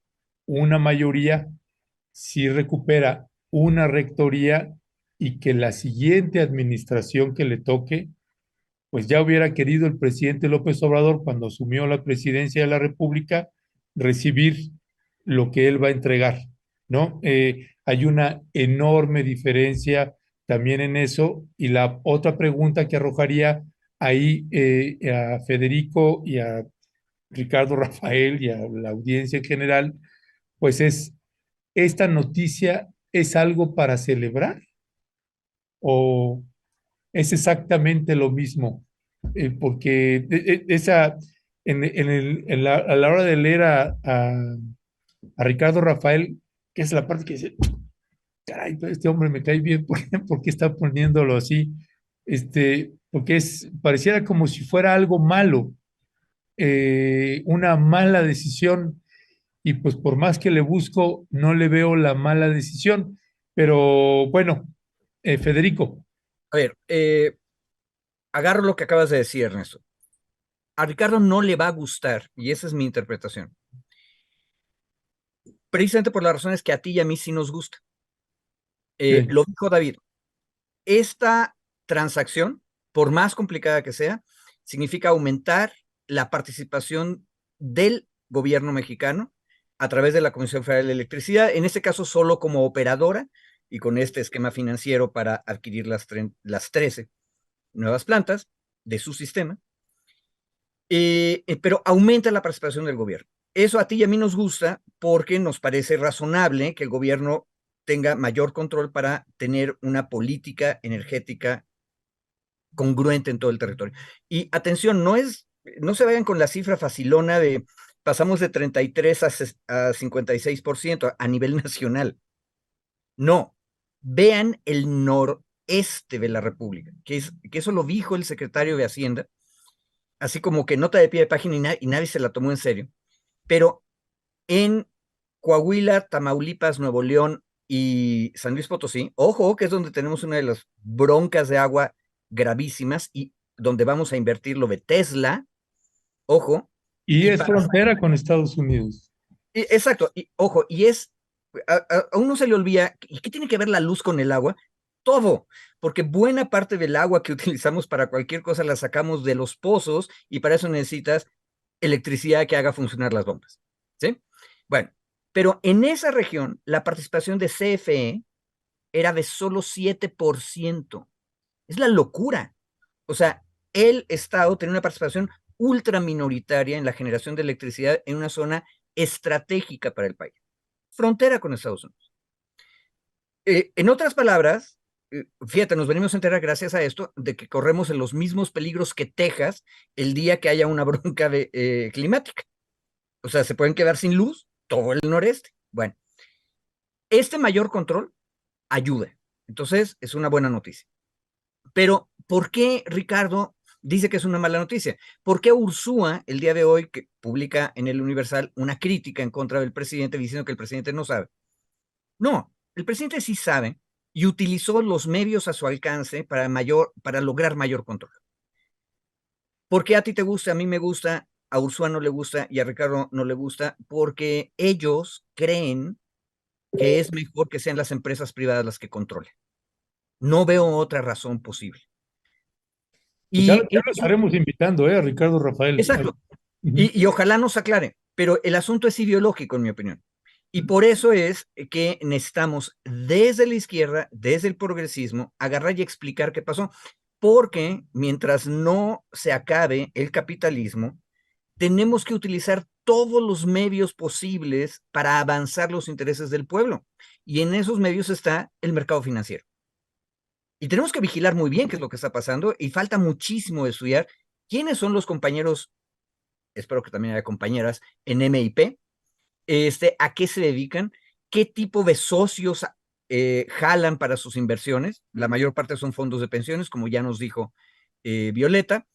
una mayoría, sí recupera una rectoría y que la siguiente administración que le toque, pues ya hubiera querido el presidente López Obrador cuando asumió la presidencia de la República recibir lo que él va a entregar, ¿no? Hay una enorme diferencia también en eso y la otra pregunta que arrojaría ahí a Federico y a Ricardo Rafael y a la audiencia en general, pues ¿esta noticia es algo para celebrar o es exactamente lo mismo? Porque a la hora de leer a Ricardo Rafael, que es la parte que dice, caray, este hombre me cae bien, ¿por qué está poniéndolo así? Porque pareciera como si fuera algo malo, una mala decisión y pues por más que le busco, no le veo la mala decisión. Pero bueno, Federico, A ver, agarro lo que acabas de decir, Ernesto. A Ricardo no le va a gustar, y esa es mi interpretación, precisamente por las razones que a ti y a mí sí nos gusta. sí, Lo dijo David, esta transacción, por más complicada que sea, significa aumentar la participación del gobierno mexicano a través de la Comisión Federal de Electricidad, en este caso solo como operadora y con este esquema financiero para adquirir las 13 nuevas plantas de su sistema, pero aumenta la participación del gobierno. Eso a ti y a mí nos gusta porque nos parece razonable que el gobierno tenga mayor control para tener una política energética congruente en todo el territorio. Y atención, no se vayan con la cifra facilona de pasamos de 33 a 56% a nivel nacional. No, vean el noreste de la República, que eso lo dijo el secretario de Hacienda, así como que nota de pie de página y nadie se la tomó en serio. Pero en Coahuila, Tamaulipas, Nuevo León y San Luis Potosí, ojo, que es donde tenemos una de las broncas de agua gravísimas y donde vamos a invertir lo de Tesla, ojo. Y Y es para, frontera con Estados Unidos. exacto, y ojo, y a uno se le olvida, ¿y qué tiene que ver la luz con el agua? Todo, porque buena parte del agua que utilizamos para cualquier cosa la sacamos de los pozos y para eso necesitas electricidad que haga funcionar las bombas, ¿sí? Bueno, pero en esa región la participación de CFE era de solo 7%. Es la locura. O sea, el Estado tiene una participación ultra minoritaria en la generación de electricidad en una zona estratégica para el país, frontera con Estados Unidos. En otras palabras, fíjate, nos venimos a enterar gracias a esto de que corremos en los mismos peligros que Texas el día que haya una bronca climática. O sea, se pueden quedar sin luz todo el noreste. Bueno, este mayor control ayuda. Entonces, es una buena noticia. Pero, ¿por qué Ricardo dice que es una mala noticia? ¿Por qué Ursúa, el día de hoy, que publica en el Universal una crítica en contra del presidente diciendo que el presidente no sabe? No, el presidente sí sabe y utilizó los medios a su alcance para lograr mayor control. ¿Por qué a ti te gusta, a mí me gusta, a Ursúa no le gusta y a Ricardo no le gusta? Porque ellos creen que es mejor que sean las empresas privadas las que controlen. No veo otra razón posible. Pues ya, Y ya lo estaremos invitando, Ricardo Rafael. exacto. Ujú. Y ojalá nos aclare, pero el asunto es ideológico, en mi opinión. Y por eso es que necesitamos desde la izquierda, desde el progresismo, agarrar y explicar qué pasó. Porque mientras no se acabe el capitalismo, tenemos que utilizar todos los medios posibles para avanzar los intereses del pueblo. Y en esos medios está el mercado financiero. Y tenemos que vigilar muy bien qué es lo que está pasando y falta muchísimo de estudiar quiénes son los compañeros, espero que también haya compañeras, en MIP, a qué se dedican, qué tipo de socios jalan para sus inversiones. La mayor parte son fondos de pensiones, como ya nos dijo Violeta.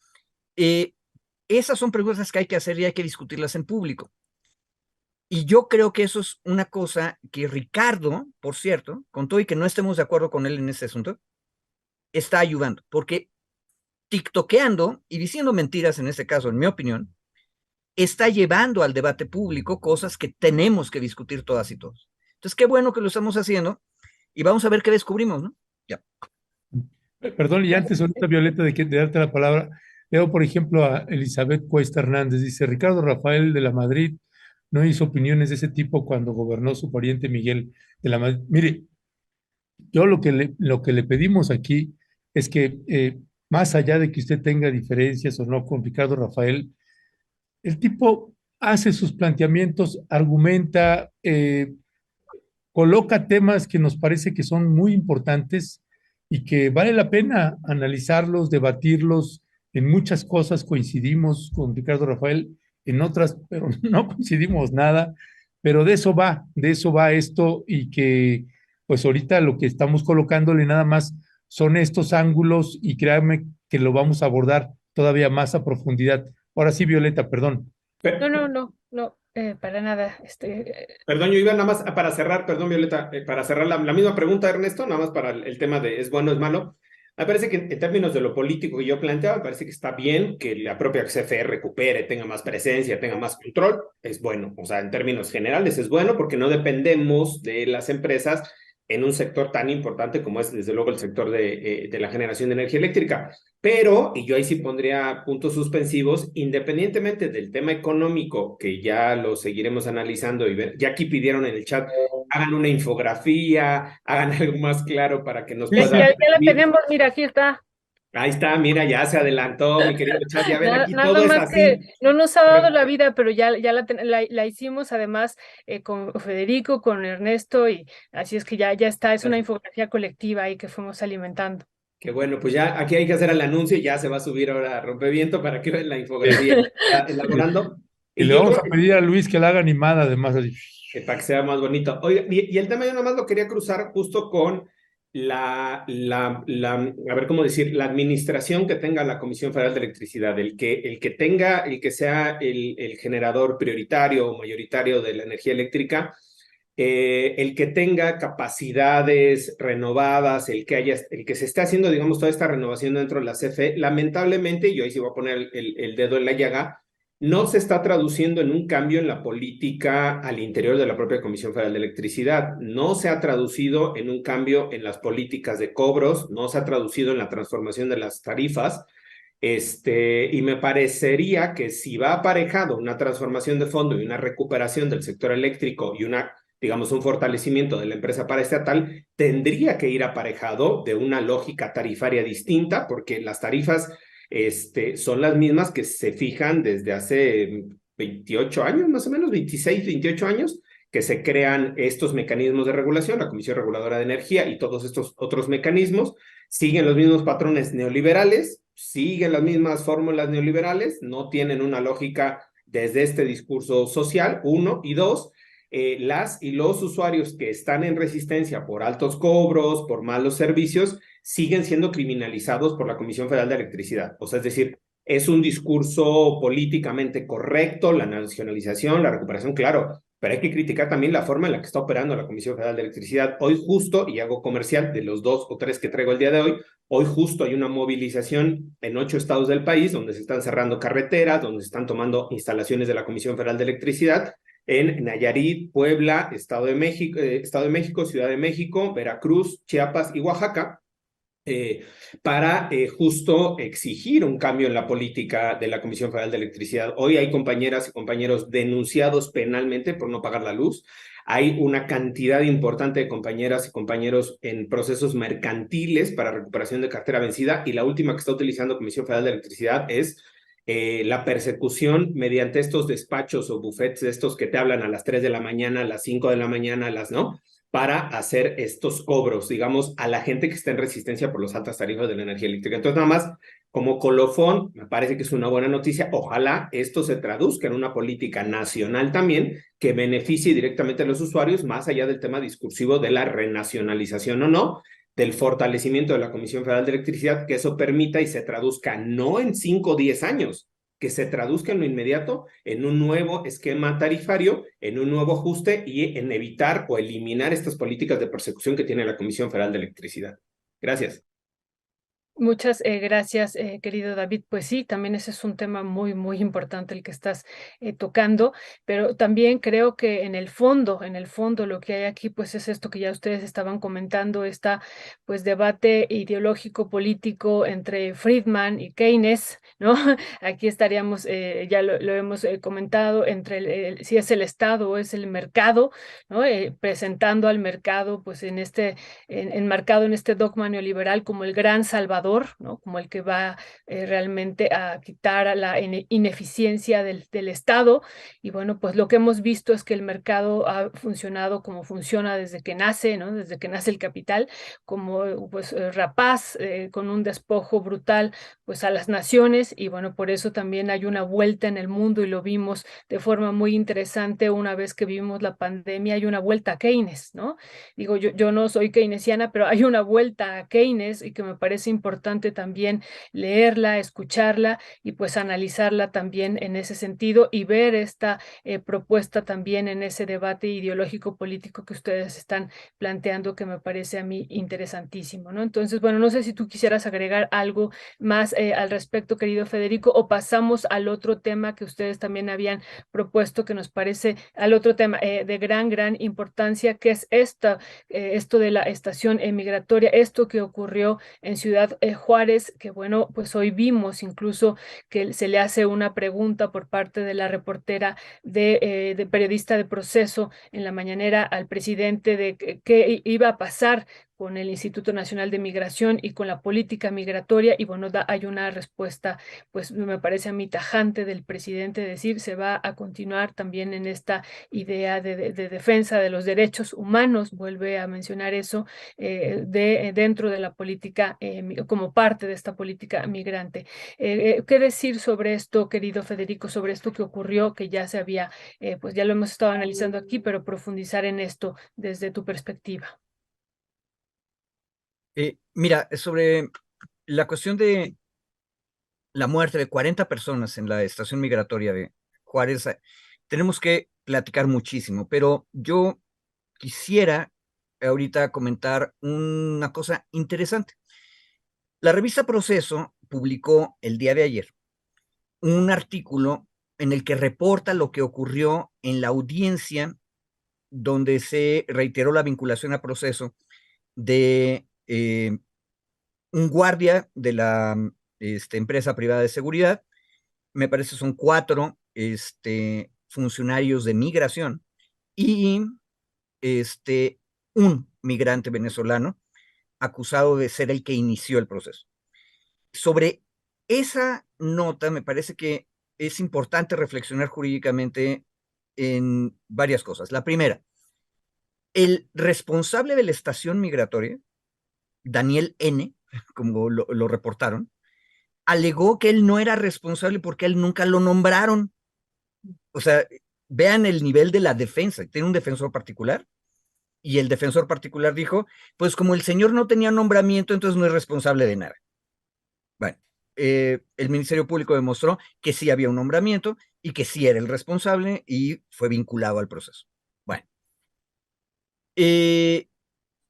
Esas son preguntas que hay que hacer y hay que discutirlas en público. Y yo creo que eso es una cosa que Ricardo, por cierto, con todo y que no estemos de acuerdo con él en este asunto, está ayudando, porque tiktokeando y diciendo mentiras, en este caso, en mi opinión, está llevando al debate público cosas que tenemos que discutir todas y todos. Entonces, qué bueno que lo estamos haciendo y vamos a ver qué descubrimos, ¿no? Ya. Perdón, y antes, ahorita, Violeta, de darte la palabra, leo, por ejemplo, a Elizabeth Cuesta Hernández. Dice: Ricardo Rafael de la Madrid no hizo opiniones de ese tipo cuando gobernó su pariente Miguel de la Madrid. Mire, yo lo que le pedimos aquí es que, más allá de que usted tenga diferencias o no con Ricardo Rafael, el tipo hace sus planteamientos, argumenta, coloca temas que nos parece que son muy importantes y que vale la pena analizarlos, debatirlos. En muchas cosas coincidimos con Ricardo Rafael, en otras, pero no coincidimos nada. Pero de eso va esto, y que pues ahorita lo que estamos colocándole nada más son estos ángulos, y créanme que lo vamos a abordar todavía más a profundidad. Ahora sí, Violeta, perdón. No, para nada. Perdón, yo iba nada más para cerrar, perdón, Violeta, para cerrar la misma pregunta, Ernesto, nada más para el tema de es bueno, es malo. Me parece que en términos de lo político que yo planteaba, me parece que está bien que la propia CFE recupere, tenga más presencia, tenga más control, es bueno. O sea, en términos generales es bueno porque no dependemos de las empresas en un sector tan importante como es, desde luego, el sector de la generación de energía eléctrica. Pero, y yo ahí sí pondría puntos suspensivos, independientemente del tema económico, que ya lo seguiremos analizando y ver, ya aquí pidieron en el chat, hagan una infografía, hagan algo más claro para que nos puedan... Ya la tenemos, mira, aquí está. Ahí está, mira, ya se adelantó, mi querido chat, ya ven, aquí Nada todo es más que así. no nos ha dado la vida, pero ya la hicimos además con Federico, con Ernesto, y así es que ya está, es una infografía colectiva ahí que fuimos alimentando. Que bueno, pues ya aquí hay que hacer el anuncio y ya se va a subir ahora a Rompeviento para que vean la infografía que está elaborando. Y Y le yo vamos creo a pedir a Luis que la haga animada, además. Así. que para que sea más bonito. Oiga, y el tema yo nomás lo quería cruzar justo con a ver cómo decir, la administración que tenga la Comisión Federal de Electricidad, el que sea el generador prioritario o mayoritario de la energía eléctrica, el que tenga capacidades renovadas, el que se esté haciendo, digamos, toda esta renovación dentro de la CFE, lamentablemente, y yo ahí sí voy a poner el dedo en la llaga, no se está traduciendo en un cambio en la política al interior de la propia Comisión Federal de Electricidad, no se ha traducido en un cambio en las políticas de cobros, no se ha traducido en la transformación de las tarifas, y me parecería que si va aparejado una transformación de fondo y una recuperación del sector eléctrico y digamos, un fortalecimiento de la empresa paraestatal, tendría que ir aparejado de una lógica tarifaria distinta, porque las tarifas son las mismas que se fijan desde hace 28 años, más o menos, 26, 28 años, que se crean estos mecanismos de regulación, la Comisión Reguladora de Energía y todos estos otros mecanismos, siguen los mismos patrones neoliberales, siguen las mismas fórmulas neoliberales, no tienen una lógica desde este discurso social, uno, y dos, las y los usuarios que están en resistencia por altos cobros, por malos servicios, siguen siendo criminalizados por la Comisión Federal de Electricidad. O sea, es decir, es un discurso políticamente correcto, la nacionalización, la recuperación, claro, pero hay que criticar también la forma en la que está operando la Comisión Federal de Electricidad. Hoy justo, y hago comercial de los 2 o 3 que traigo el día de hoy justo hay una movilización en 8 estados del país donde se están cerrando carreteras, donde se están tomando instalaciones de la Comisión Federal de Electricidad, en Nayarit, Puebla, Estado de México, Ciudad de México, Veracruz, Chiapas y Oaxaca, para justo exigir un cambio en la política de la Comisión Federal de Electricidad. Hoy hay compañeras y compañeros denunciados penalmente por no pagar la luz. Hay una cantidad importante de compañeras y compañeros en procesos mercantiles para recuperación de cartera vencida, y la última que está utilizando Comisión Federal de Electricidad es la persecución mediante estos despachos o bufetes, estos que te hablan a las 3 de la mañana, a las 5 de la mañana, ¿no? Para hacer estos cobros, digamos, a la gente que está en resistencia por las altas tarifas de la energía eléctrica. Entonces, nada más, como colofón, me parece que es una buena noticia. Ojalá esto se traduzca en una política nacional también que beneficie directamente a los usuarios, más allá del tema discursivo de la renacionalización o no, del fortalecimiento de la Comisión Federal de Electricidad, que eso permita y se traduzca no en 5 o 10 años, que se traduzca en lo inmediato en un nuevo esquema tarifario, en un nuevo ajuste y en evitar o eliminar estas políticas de persecución que tiene la Comisión Federal de Electricidad. Gracias. Muchas gracias, querido David. Pues sí, también ese es un tema muy, muy importante el que estás tocando, pero también creo que en el fondo, lo que hay aquí, pues es esto que ya ustedes estaban comentando, esta pues debate ideológico político entre Friedman y Keynes, ¿no? Aquí estaríamos, ya lo hemos comentado, entre si es el Estado o es el mercado, ¿no? Presentando al mercado, pues enmarcado en este dogma neoliberal como el gran salvador, ¿no? Como el que va realmente a quitar a la ineficiencia del Estado. Y bueno, pues lo que hemos visto es que el mercado ha funcionado como funciona desde que nace, ¿no? Desde que nace el capital, como pues rapaz, con un despojo brutal pues a las naciones. Y bueno, por eso también hay una vuelta en el mundo, y lo vimos de forma muy interesante una vez que vivimos la pandemia. Hay una vuelta a Keynes, ¿no? Digo, yo no soy keynesiana, pero hay una vuelta a Keynes, y que me parece importante también leerla, escucharla y pues analizarla también en ese sentido, y ver esta propuesta también en ese debate ideológico político que ustedes están planteando, que me parece a mí interesantísimo, ¿no? Entonces, bueno, no sé si tú quisieras agregar algo más al respecto, querido Federico, o pasamos al otro tema que ustedes también habían propuesto, que nos parece al otro tema de gran importancia, que es esto de la estación migratoria, esto que ocurrió en Ciudad Juárez, que bueno, pues hoy vimos incluso que se le hace una pregunta por parte de la reportera de periodista de Proceso en la mañanera al presidente de qué iba a pasar con el Instituto Nacional de Migración y con la política migratoria. Y bueno, hay una respuesta, pues me parece a mí tajante, del presidente, decir se va a continuar también en esta idea de defensa de los derechos humanos, vuelve a mencionar eso, dentro de la política, como parte de esta política migrante. ¿Qué decir sobre esto, querido Federico, sobre esto que ocurrió, que ya se había, pues ya lo hemos estado analizando aquí, pero profundizar en esto desde tu perspectiva? Mira, sobre la cuestión de la muerte de 40 personas en la estación migratoria de Juárez, tenemos que platicar muchísimo, pero yo quisiera ahorita comentar una cosa interesante. La revista Proceso publicó el día de ayer un artículo en el que reporta lo que ocurrió en la audiencia donde se reiteró la vinculación a Proceso de un guardia de la empresa privada de seguridad. Me parece son 4 funcionarios de migración y un migrante venezolano acusado de ser el que inició el proceso. Sobre esa nota me parece que es importante reflexionar jurídicamente en varias cosas. La primera, el responsable de la estación migratoria, Daniel N., como lo reportaron, alegó que él no era responsable porque él nunca lo nombraron. O sea, vean el nivel de la defensa. Tiene un defensor particular y el defensor particular dijo, pues como el señor no tenía nombramiento, entonces no es responsable de nada. Bueno, el Ministerio Público demostró que sí había un nombramiento y que sí era el responsable y fue vinculado al proceso. Bueno,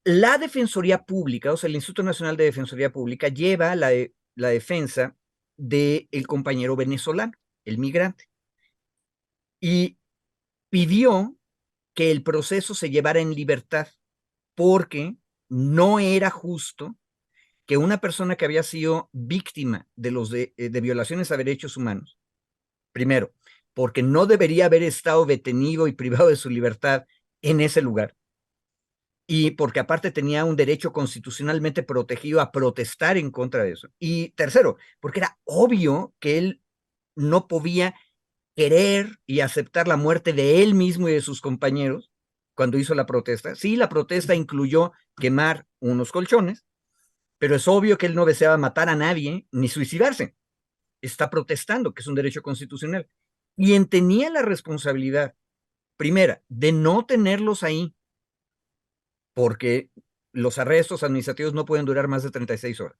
la Defensoría Pública, o sea, el Instituto Nacional de Defensoría Pública lleva la defensa del compañero venezolano, el migrante, y pidió que el proceso se llevara en libertad porque no era justo que una persona que había sido víctima de violaciones a derechos humanos, primero, porque no debería haber estado detenido y privado de su libertad en ese lugar, y porque aparte tenía un derecho constitucionalmente protegido a protestar en contra de eso. Y tercero, porque era obvio que él no podía querer y aceptar la muerte de él mismo y de sus compañeros cuando hizo la protesta. Sí, la protesta incluyó quemar unos colchones, pero es obvio que él no deseaba matar a nadie ni suicidarse. Está protestando, que es un derecho constitucional. Y tenía la responsabilidad, primera, de no tenerlos ahí, porque los arrestos administrativos no pueden durar más de 36 horas.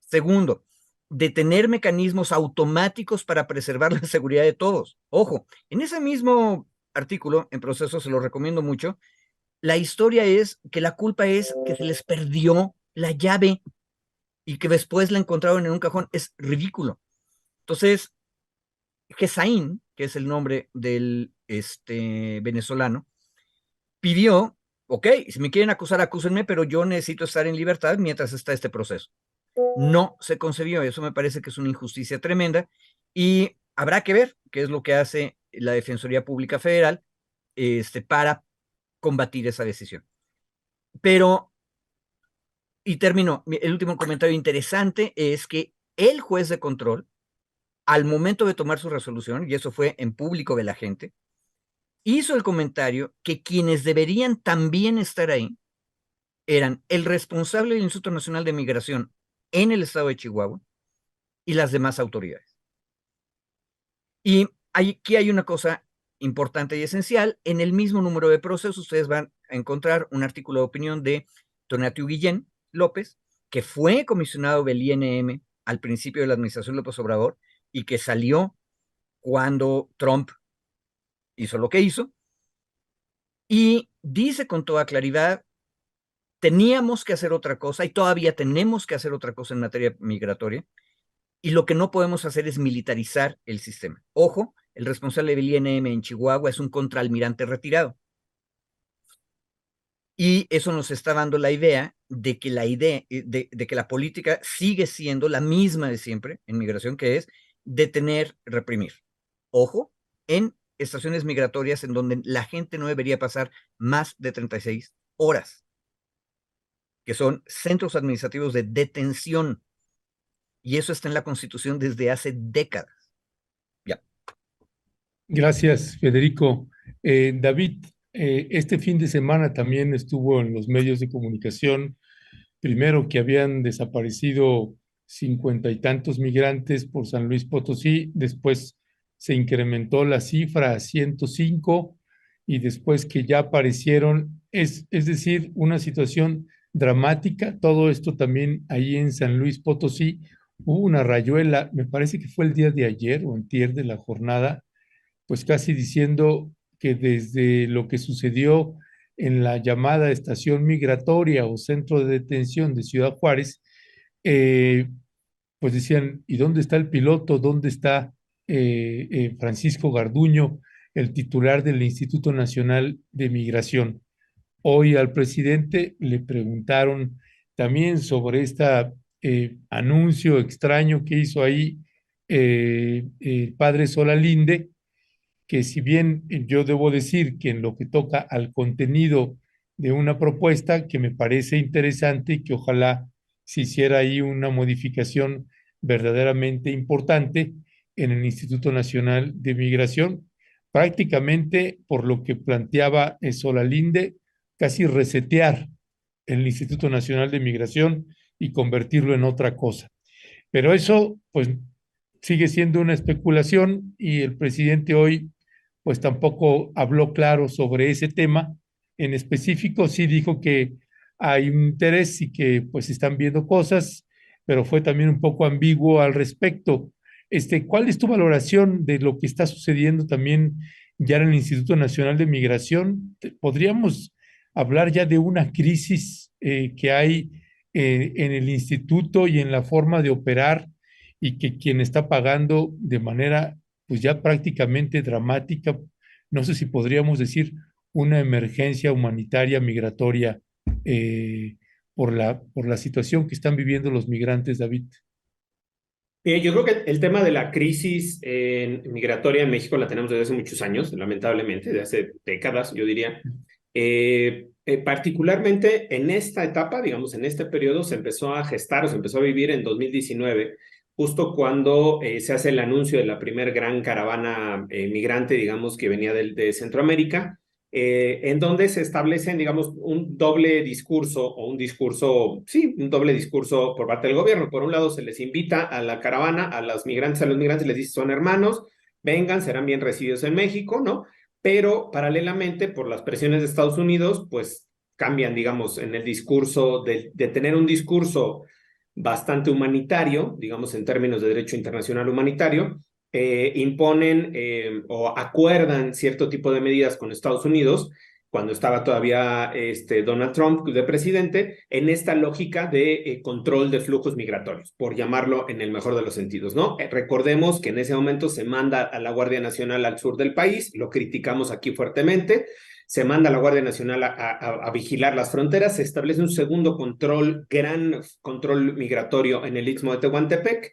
Segundo, de tener mecanismos automáticos para preservar la seguridad de todos. Ojo, en ese mismo artículo, en Proceso, se lo recomiendo mucho, la historia es que la culpa es que se les perdió la llave y que después la encontraron en un cajón. Es ridículo. Entonces, Gesaín, que es el nombre del venezolano, pidió, ok, si me quieren acusar, acúsenme, pero yo necesito estar en libertad mientras está este proceso. No se concedió, eso me parece que es una injusticia tremenda y habrá que ver qué es lo que hace la Defensoría Pública Federal para combatir esa decisión. Pero, y termino, el último comentario interesante es que el juez de control, al momento de tomar su resolución, y eso fue en público de la gente, hizo el comentario que quienes deberían también estar ahí eran el responsable del Instituto Nacional de Migración en el estado de Chihuahua y las demás autoridades. Y aquí hay una cosa importante y esencial. En el mismo número de procesos, ustedes van a encontrar un artículo de opinión de Tonatiu Guillén López, que fue comisionado del INM al principio de la administración López Obrador y que salió cuando Trump hizo lo que hizo. Y dice con toda claridad, teníamos que hacer otra cosa y todavía tenemos que hacer otra cosa en materia migratoria. Y lo que no podemos hacer es militarizar el sistema. Ojo, el responsable del INM en Chihuahua es un contraalmirante retirado. Y eso nos está dando la idea de que la política sigue siendo la misma de siempre en migración, que es detener, reprimir. Ojo, en estaciones migratorias en donde la gente no debería pasar más de 36 horas, que son centros administrativos de detención. Y eso está en la Constitución desde hace décadas. Ya. Gracias, Federico. David, este fin de semana también estuvo en los medios de comunicación, primero que habían desaparecido 50 y tantos migrantes por San Luis Potosí, después se incrementó la cifra a 105 y después que ya aparecieron, es decir, una situación dramática. Todo esto también ahí en San Luis Potosí. Hubo una rayuela, me parece que fue el día de ayer o antier de la jornada, pues casi diciendo que desde lo que sucedió en la llamada estación migratoria o centro de detención de Ciudad Juárez, eh, pues decían, ¿y dónde está el piloto? ¿Dónde está Francisco Garduño, el titular del Instituto Nacional de Migración? Hoy al presidente le preguntaron también sobre este anuncio extraño que hizo ahí el padre Solalinde, que si bien yo debo decir que en lo que toca al contenido de una propuesta que me parece interesante y que ojalá se hiciera ahí una modificación verdaderamente importante en el Instituto Nacional de Migración, prácticamente por lo que planteaba Solalinde, casi resetear el Instituto Nacional de Migración y convertirlo en otra cosa. Pero eso, pues, sigue siendo una especulación y el presidente hoy, pues, tampoco habló claro sobre ese tema. En específico, sí dijo que hay un interés y que, pues, están viendo cosas, pero fue también un poco ambiguo al respecto. ¿Cuál es tu valoración de lo que está sucediendo también ya en el Instituto Nacional de Migración? ¿Podríamos hablar ya de una crisis que hay en el instituto y en la forma de operar y que quien está pagando de manera pues ya prácticamente dramática, no sé si podríamos decir una emergencia humanitaria migratoria por la situación que están viviendo los migrantes, David? Yo creo que el tema de la crisis migratoria en México la tenemos desde hace muchos años, lamentablemente, de hace décadas, yo diría. Particularmente en esta etapa, digamos, en este periodo, se empezó a gestar o se empezó a vivir en 2019, justo cuando se hace el anuncio de la primer gran caravana migrante, digamos, que venía de Centroamérica, en donde se establecen, digamos, un doble discurso o un discurso, sí, un doble discurso por parte del gobierno. Por un lado, se les invita a la caravana, a los migrantes les dice, son hermanos, vengan, serán bien recibidos en México, ¿no? Pero paralelamente, por las presiones de Estados Unidos, pues cambian, digamos, en el discurso de tener un discurso bastante humanitario, digamos, en términos de derecho internacional humanitario, imponen o acuerdan cierto tipo de medidas con Estados Unidos cuando estaba todavía Donald Trump de presidente, en esta lógica de control de flujos migratorios, por llamarlo en el mejor de los sentidos, ¿no? Recordemos que en ese momento se manda a la Guardia Nacional al sur del país, lo criticamos aquí fuertemente, se manda a la Guardia Nacional a vigilar las fronteras, se establece un segundo control, gran control migratorio en el Istmo de Tehuantepec,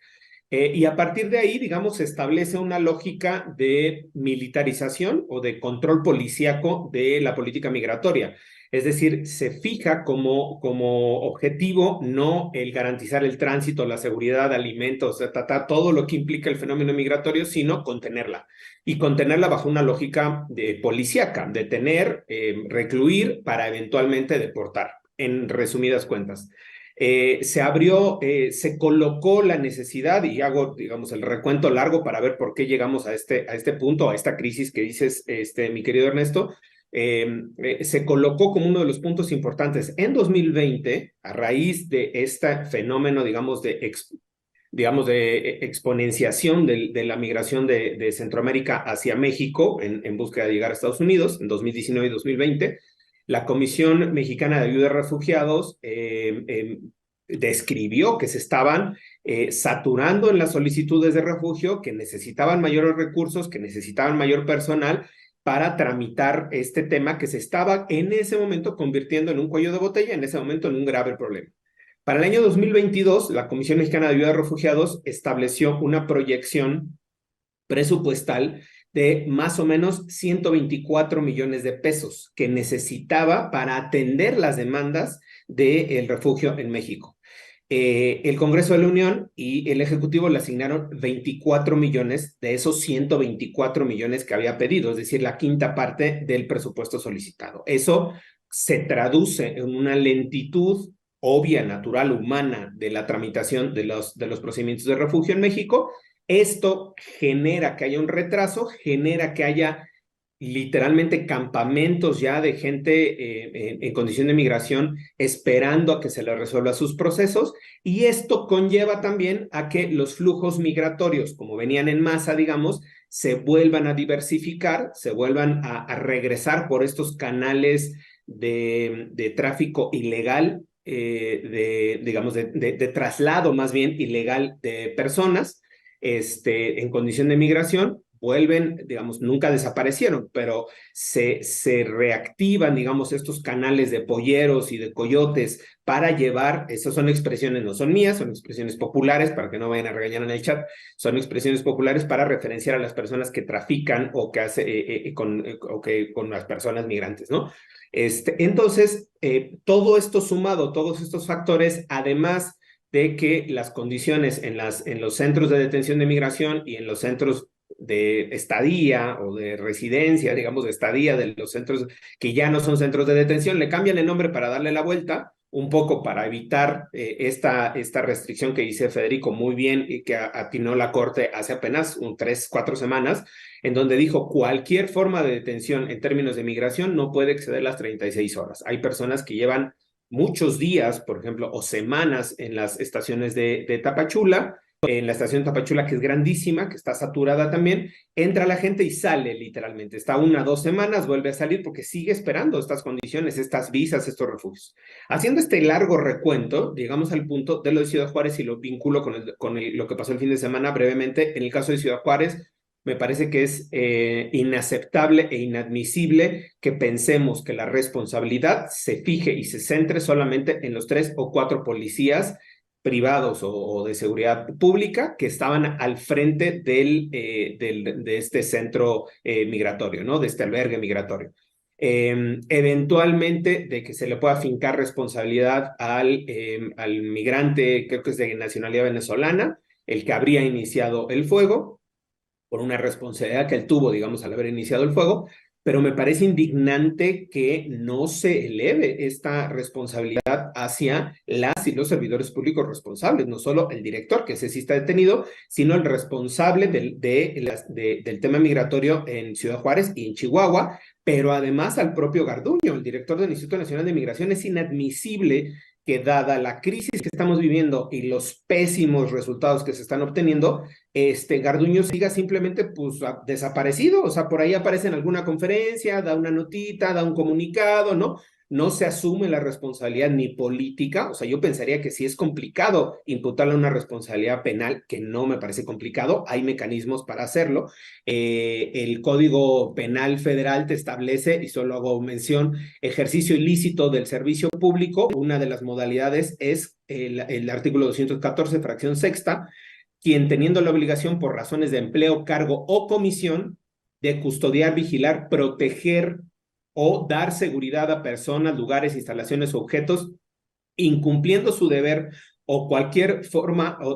y a partir de ahí, digamos, se establece una lógica de militarización o de control policíaco de la política migratoria. Es decir, se fija como objetivo no el garantizar el tránsito, la seguridad, alimentos, todo lo que implica el fenómeno migratorio, sino contenerla. Y contenerla bajo una lógica policíaca, detener, recluir para eventualmente deportar, en resumidas cuentas. Se colocó la necesidad, y hago, digamos, el recuento largo para ver por qué llegamos a este punto, a esta crisis que dices, mi querido Ernesto, se colocó como uno de los puntos importantes. En 2020, a raíz de este fenómeno, digamos, de exponenciación de la migración de Centroamérica hacia México en búsqueda de llegar a Estados Unidos, en 2019 y 2020, la Comisión Mexicana de Ayuda a Refugiados describió que se estaban saturando en las solicitudes de refugio, que necesitaban mayores recursos, que necesitaban mayor personal para tramitar este tema que se estaba en ese momento convirtiendo en un cuello de botella, en ese momento en un grave problema. Para el año 2022, la Comisión Mexicana de Ayuda a Refugiados estableció una proyección presupuestal de más o menos 124 millones de pesos que necesitaba para atender las demandas del refugio en México. El Congreso de la Unión y el Ejecutivo le asignaron 24 millones de esos 124 millones que había pedido, es decir, la quinta parte del presupuesto solicitado. Eso se traduce en una lentitud obvia, natural, humana de la tramitación de los procedimientos de refugio en México. Esto genera que haya un retraso, genera que haya literalmente campamentos ya de gente en condición de migración esperando a que se les resuelva sus procesos, y esto conlleva también a que los flujos migratorios, como venían en masa, digamos, se vuelvan a diversificar, se vuelvan a regresar por estos canales de tráfico ilegal, digamos, de traslado más bien ilegal de personas en condición de migración. Vuelven, digamos, nunca desaparecieron, pero se reactivan, digamos, estos canales de polleros y de coyotes para llevar, esas son expresiones, no son mías, son expresiones populares, para que no vayan a regañar en el chat, son expresiones populares para referenciar a las personas que trafican o que con las personas migrantes, ¿no? Entonces, todo esto sumado, todos estos factores, además de que las condiciones en los centros de detención de migración y en los centros de estadía o de residencia, digamos, de estadía de los centros que ya no son centros de detención, le cambian el nombre para darle la vuelta, un poco para evitar esta restricción que dice Federico muy bien y que atinó la Corte hace apenas 3, 4 semanas, en donde dijo cualquier forma de detención en términos de migración no puede exceder las 36 horas. Hay personas que llevan muchos días, por ejemplo, o semanas en las estaciones de Tapachula, en la estación Tapachula, que es grandísima, que está saturada también, entra la gente y sale literalmente. Está 1 o 2 semanas, vuelve a salir porque sigue esperando estas condiciones, estas visas, estos refugios. Haciendo este largo recuento, llegamos al punto de lo de Ciudad Juárez y lo vinculo con lo que pasó el fin de semana brevemente. En el caso de Ciudad Juárez, me parece que es inaceptable e inadmisible que pensemos que la responsabilidad se fije y se centre solamente en los 3 o 4 policías privados o de seguridad pública que estaban al frente de este centro migratorio, ¿no? De este albergue migratorio. Eventualmente de que se le pueda fincar responsabilidad al migrante, creo que es de nacionalidad venezolana, el que habría iniciado el fuego, por una responsabilidad que él tuvo, digamos, al haber iniciado el fuego, pero me parece indignante que no se eleve esta responsabilidad hacia las y los servidores públicos responsables, no solo el director, que ese sí está detenido, sino el responsable del tema migratorio en Ciudad Juárez y en Chihuahua, pero además al propio Garduño, el director del Instituto Nacional de Migración. Es inadmisible que, dada la crisis que estamos viviendo y los pésimos resultados que se están obteniendo, Garduño siga simplemente pues desaparecido. O sea, por ahí aparece en alguna conferencia, da una notita, da un comunicado, ¿no? No se asume la responsabilidad ni política. O sea, yo pensaría que sí es complicado imputarle una responsabilidad penal, que no me parece complicado, hay mecanismos para hacerlo. El Código Penal Federal te establece, y solo hago mención, ejercicio ilícito del servicio público. Una de las modalidades es el artículo 214, fracción sexta, quien teniendo la obligación por razones de empleo, cargo o comisión de custodiar, vigilar, proteger o dar seguridad a personas, lugares, instalaciones o objetos, incumpliendo su deber o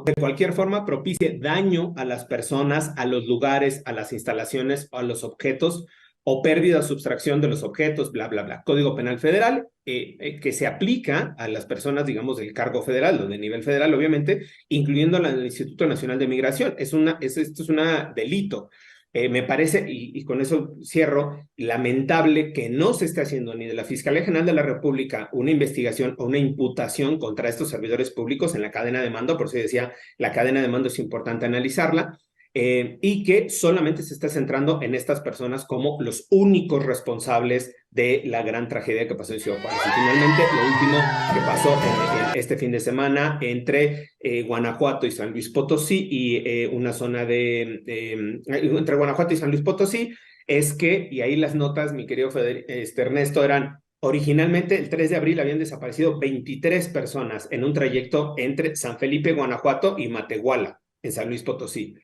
de cualquier forma propicie daño a las personas, a los lugares, a las instalaciones o a los objetos, o pérdida o sustracción de los objetos, bla, bla, bla. Código Penal Federal, que se aplica a las personas, digamos, del cargo federal o de nivel federal, obviamente, incluyendo al Instituto Nacional de Migración. Esto es un delito. Me parece, y con eso cierro, lamentable que no se esté haciendo ni de la Fiscalía General de la República una investigación o una imputación contra estos servidores públicos en la cadena de mando. Por eso decía, la cadena de mando es importante analizarla, y que solamente se está centrando en estas personas como los únicos responsables de la gran tragedia que pasó en Ciudad Juárez. Y finalmente, lo último que pasó este fin de semana entre Guanajuato y San Luis Potosí, y una zona entre Guanajuato y San Luis Potosí, es que, y ahí las notas, mi querido Ernesto, eran: originalmente el 3 de abril habían desaparecido 23 personas en un trayecto entre San Felipe, Guanajuato, y Matehuala, en San Luis Potosí.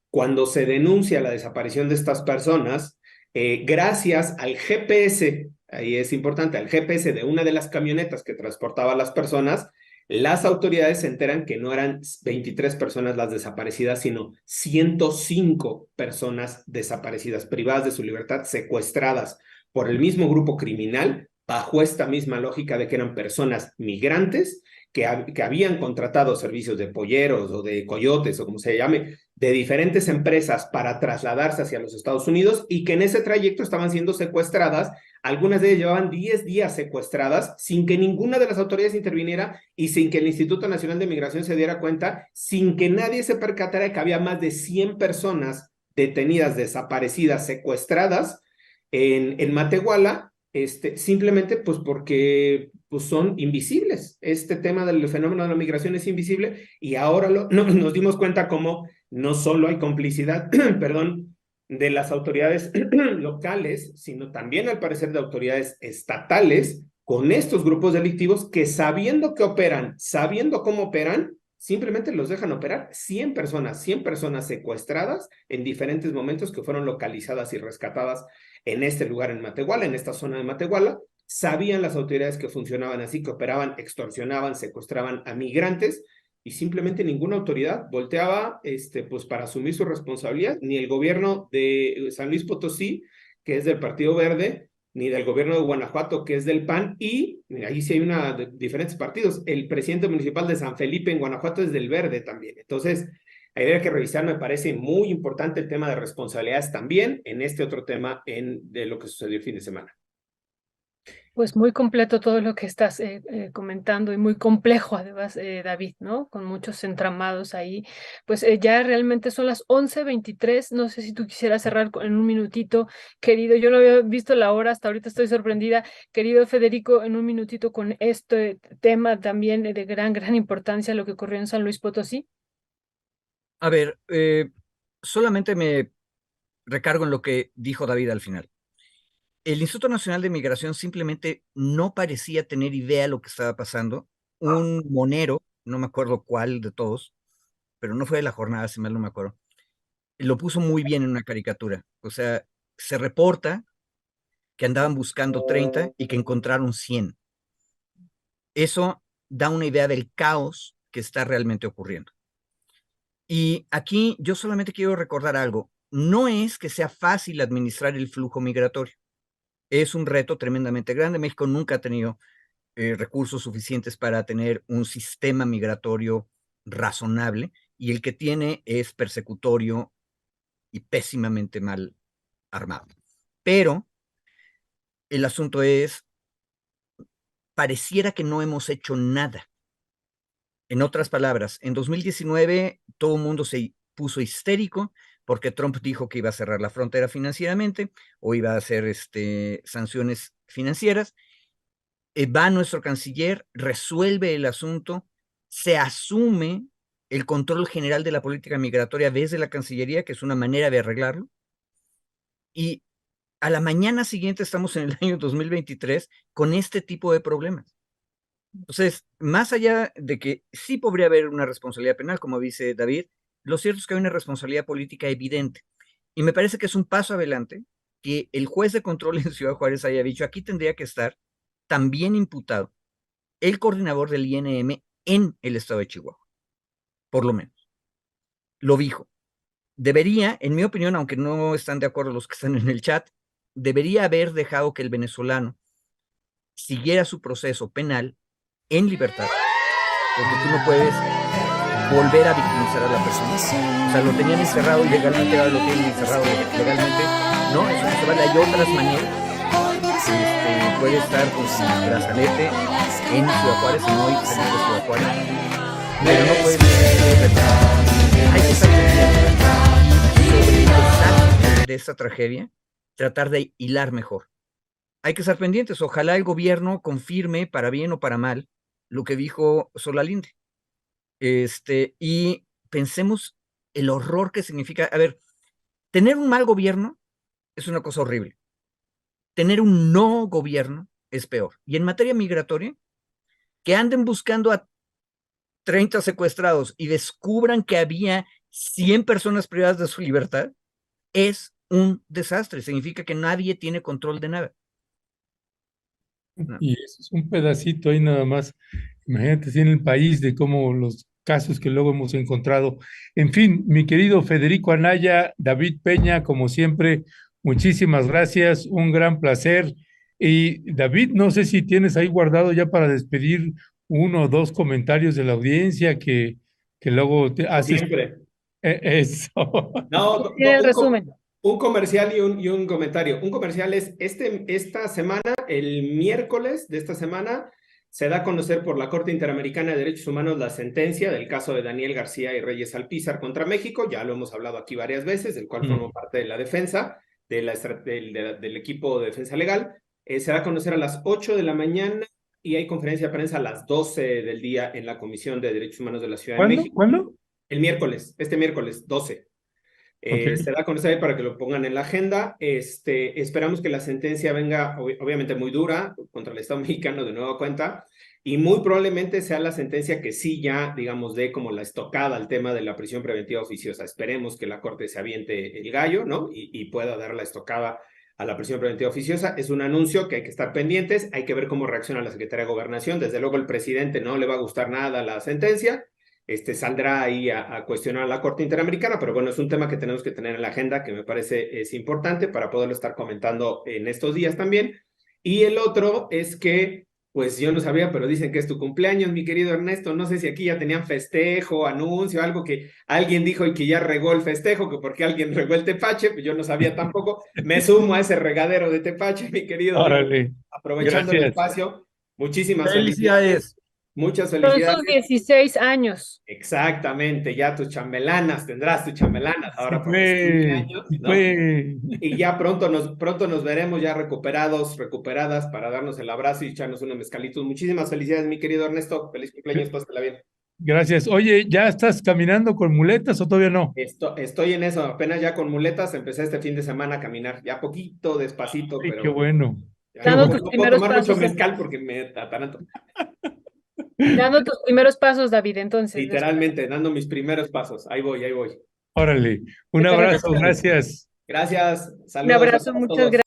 Cuando se denuncia la desaparición de estas personas, gracias al GPS, ahí es importante, al GPS de una de las camionetas que transportaba a las personas, las autoridades se enteran que no eran 23 personas las desaparecidas, sino 105 personas desaparecidas, privadas de su libertad, secuestradas por el mismo grupo criminal bajo esta misma lógica de que eran personas migrantes que habían contratado servicios de polleros o de coyotes o como se llame, de diferentes empresas para trasladarse hacia los Estados Unidos y que en ese trayecto estaban siendo secuestradas. Algunas de ellas llevaban 10 días secuestradas sin que ninguna de las autoridades interviniera y sin que el Instituto Nacional de Migración se diera cuenta, sin que nadie se percatara de que había más de 100 personas detenidas, desaparecidas, secuestradas en Matehuala, simplemente pues porque pues son invisibles. Este tema del fenómeno de la migración es invisible y ahora nos dimos cuenta cómo no solo hay complicidad, perdón, de las autoridades locales, sino también al parecer de autoridades estatales con estos grupos delictivos que sabiendo que operan, sabiendo cómo operan, simplemente los dejan operar. 100 personas secuestradas en diferentes momentos que fueron localizadas y rescatadas en este lugar en Matehuala, en esta zona de Matehuala. Sabían las autoridades que funcionaban así, que operaban, extorsionaban, secuestraban a migrantes y simplemente ninguna autoridad volteaba pues para asumir su responsabilidad, ni el gobierno de San Luis Potosí, que es del Partido Verde, ni del gobierno de Guanajuato, que es del PAN, y ahí sí hay diferentes partidos. El presidente municipal de San Felipe en Guanajuato es del Verde también. Entonces, habría que revisar, me parece muy importante el tema de responsabilidades también en este otro tema de lo que sucedió el fin de semana. Pues muy completo todo lo que estás comentando y muy complejo además, David, ¿no? Con muchos entramados ahí. Pues ya realmente son las 11:23. No sé si tú quisieras cerrar en un minutito, querido. Yo no había visto la hora, hasta ahorita estoy sorprendida. Querido Federico, en un minutito con este tema también de gran importancia, lo que ocurrió en San Luis Potosí. A ver, solamente me recargo en lo que dijo David al final. El Instituto Nacional de Migración simplemente no parecía tener idea de lo que estaba pasando. Un monero, no me acuerdo cuál de todos, pero no fue de la jornada, si mal no me acuerdo, lo puso muy bien en una caricatura. O sea, se reporta que andaban buscando 30 y que encontraron 100. Eso da una idea del caos que está realmente ocurriendo. Y aquí yo solamente quiero recordar algo. No es que sea fácil administrar el flujo migratorio. Es un reto tremendamente grande. México nunca ha tenido recursos suficientes para tener un sistema migratorio razonable y el que tiene es persecutorio y pésimamente mal armado. Pero el asunto es, pareciera que no hemos hecho nada. En otras palabras, en 2019 todo el mundo se puso histérico porque Trump dijo que iba a cerrar la frontera financieramente o iba a hacer sanciones financieras. Va nuestro canciller, resuelve el asunto, se asume el control general de la política migratoria desde la Cancillería, que es una manera de arreglarlo, y a la mañana siguiente estamos en el año 2023 con este tipo de problemas. Entonces, más allá de que sí podría haber una responsabilidad penal, como dice David, lo cierto es que hay una responsabilidad política evidente. Y me parece que es un paso adelante que el juez de control en Ciudad Juárez haya dicho, aquí tendría que estar también imputado el coordinador del INM en el estado de Chihuahua, por lo menos. Lo dijo. Debería, en mi opinión, aunque no están de acuerdo los que están en el chat, debería haber dejado que el venezolano siguiera su proceso penal en libertad, porque tú no puedes volver a victimizar a la persona. O sea, lo tenían encerrado ilegalmente, ahora lo tienen encerrado legalmente. No, eso no se vale, hay otras maneras. Puede estar con su brazalete en Ciudad Juárez, no hay que salir de Ciudad Juárez, pero no puede hay que estar pendientes de esta tragedia, tratar de hilar mejor. Hay que estar pendientes, ojalá el gobierno confirme, para bien o para mal, lo que dijo Solalinde. Y pensemos el horror que significa, a ver, tener un mal gobierno es una cosa horrible. Tener un no gobierno es peor. Y en materia migratoria, que anden buscando a 30 secuestrados y descubran que había 100 personas privadas de su libertad, es un desastre. Significa que nadie tiene control de nada. No. Y eso es un pedacito ahí nada más. Imagínate si en el país de cómo los casos que luego hemos encontrado. En fin, mi querido Federico Anaya, David Peña, como siempre, muchísimas gracias, un gran placer. Y David, no sé si tienes ahí guardado ya para despedir uno o dos comentarios de la audiencia que luego te Como haces siempre. eso. No, Tiene el resumen. un comercial y un comentario. Un comercial es esta semana, el miércoles de esta semana, se da a conocer por la Corte Interamericana de Derechos Humanos la sentencia del caso de Daniel García y Reyes Alpizar contra México. Ya lo hemos hablado aquí varias veces, del cual formo parte de la defensa, del equipo de defensa legal. Se da a conocer a las 8 de la mañana y hay conferencia de prensa a las 12 del día en la Comisión de Derechos Humanos de la Ciudad de ¿Cuándo? México. ¿Cuándo? El miércoles, este miércoles 12. Ok. Se da a conocer ahí para que lo pongan en la agenda. Esperamos que la sentencia venga, obviamente, muy dura contra el Estado mexicano de nueva cuenta, y muy probablemente sea la sentencia que sí ya, digamos, dé como la estocada al tema de la prisión preventiva oficiosa. Esperemos que la Corte se aviente el gallo, ¿no? Y pueda dar la estocada a la prisión preventiva oficiosa. Es un anuncio que hay que estar pendientes, hay que ver cómo reacciona la Secretaría de Gobernación. Desde luego el presidente no le va a gustar nada la sentencia, saldrá ahí a cuestionar a la Corte Interamericana, pero bueno, es un tema que tenemos que tener en la agenda, que me parece es importante para poderlo estar comentando en estos días también. Y el otro es que, pues yo no sabía, pero dicen que es tu cumpleaños, mi querido Ernesto. No sé si aquí ya tenían festejo, anuncio, algo que alguien dijo y que ya regó el festejo, que porque alguien regó el tepache, pues yo no sabía tampoco. Me sumo a ese regadero de tepache, mi querido. Órale. Aprovechando el Gracias. espacio, muchísimas Felicidades. felicidades. Muchas Son felicidades. sus 16 años. Exactamente, ya tus chambelanas, tendrás tus chambelanas Sí ahora por los 15 fue, años, sí ¿no? fue. Y ya pronto nos veremos ya recuperadas para darnos el abrazo y echarnos unos mezcalitos. Muchísimas felicidades, mi querido Ernesto. Feliz cumpleaños, pásala bien. Gracias. Oye, ¿ya estás caminando con muletas o todavía no? Estoy en eso, apenas ya con muletas, empecé este fin de semana a caminar, ya poquito, despacito, Ay, qué pero bueno. ya Qué Dando bueno. tus no puedo primeros tomar mucho pasos, mezcal porque me ataranto. dando tus primeros pasos, David, entonces, después Literalmente, dando mis primeros pasos. Ahí voy, ahí voy. Órale. de Un tener abrazo, gracias. Gracias, un saludos a abrazo, todos. muchas gracias.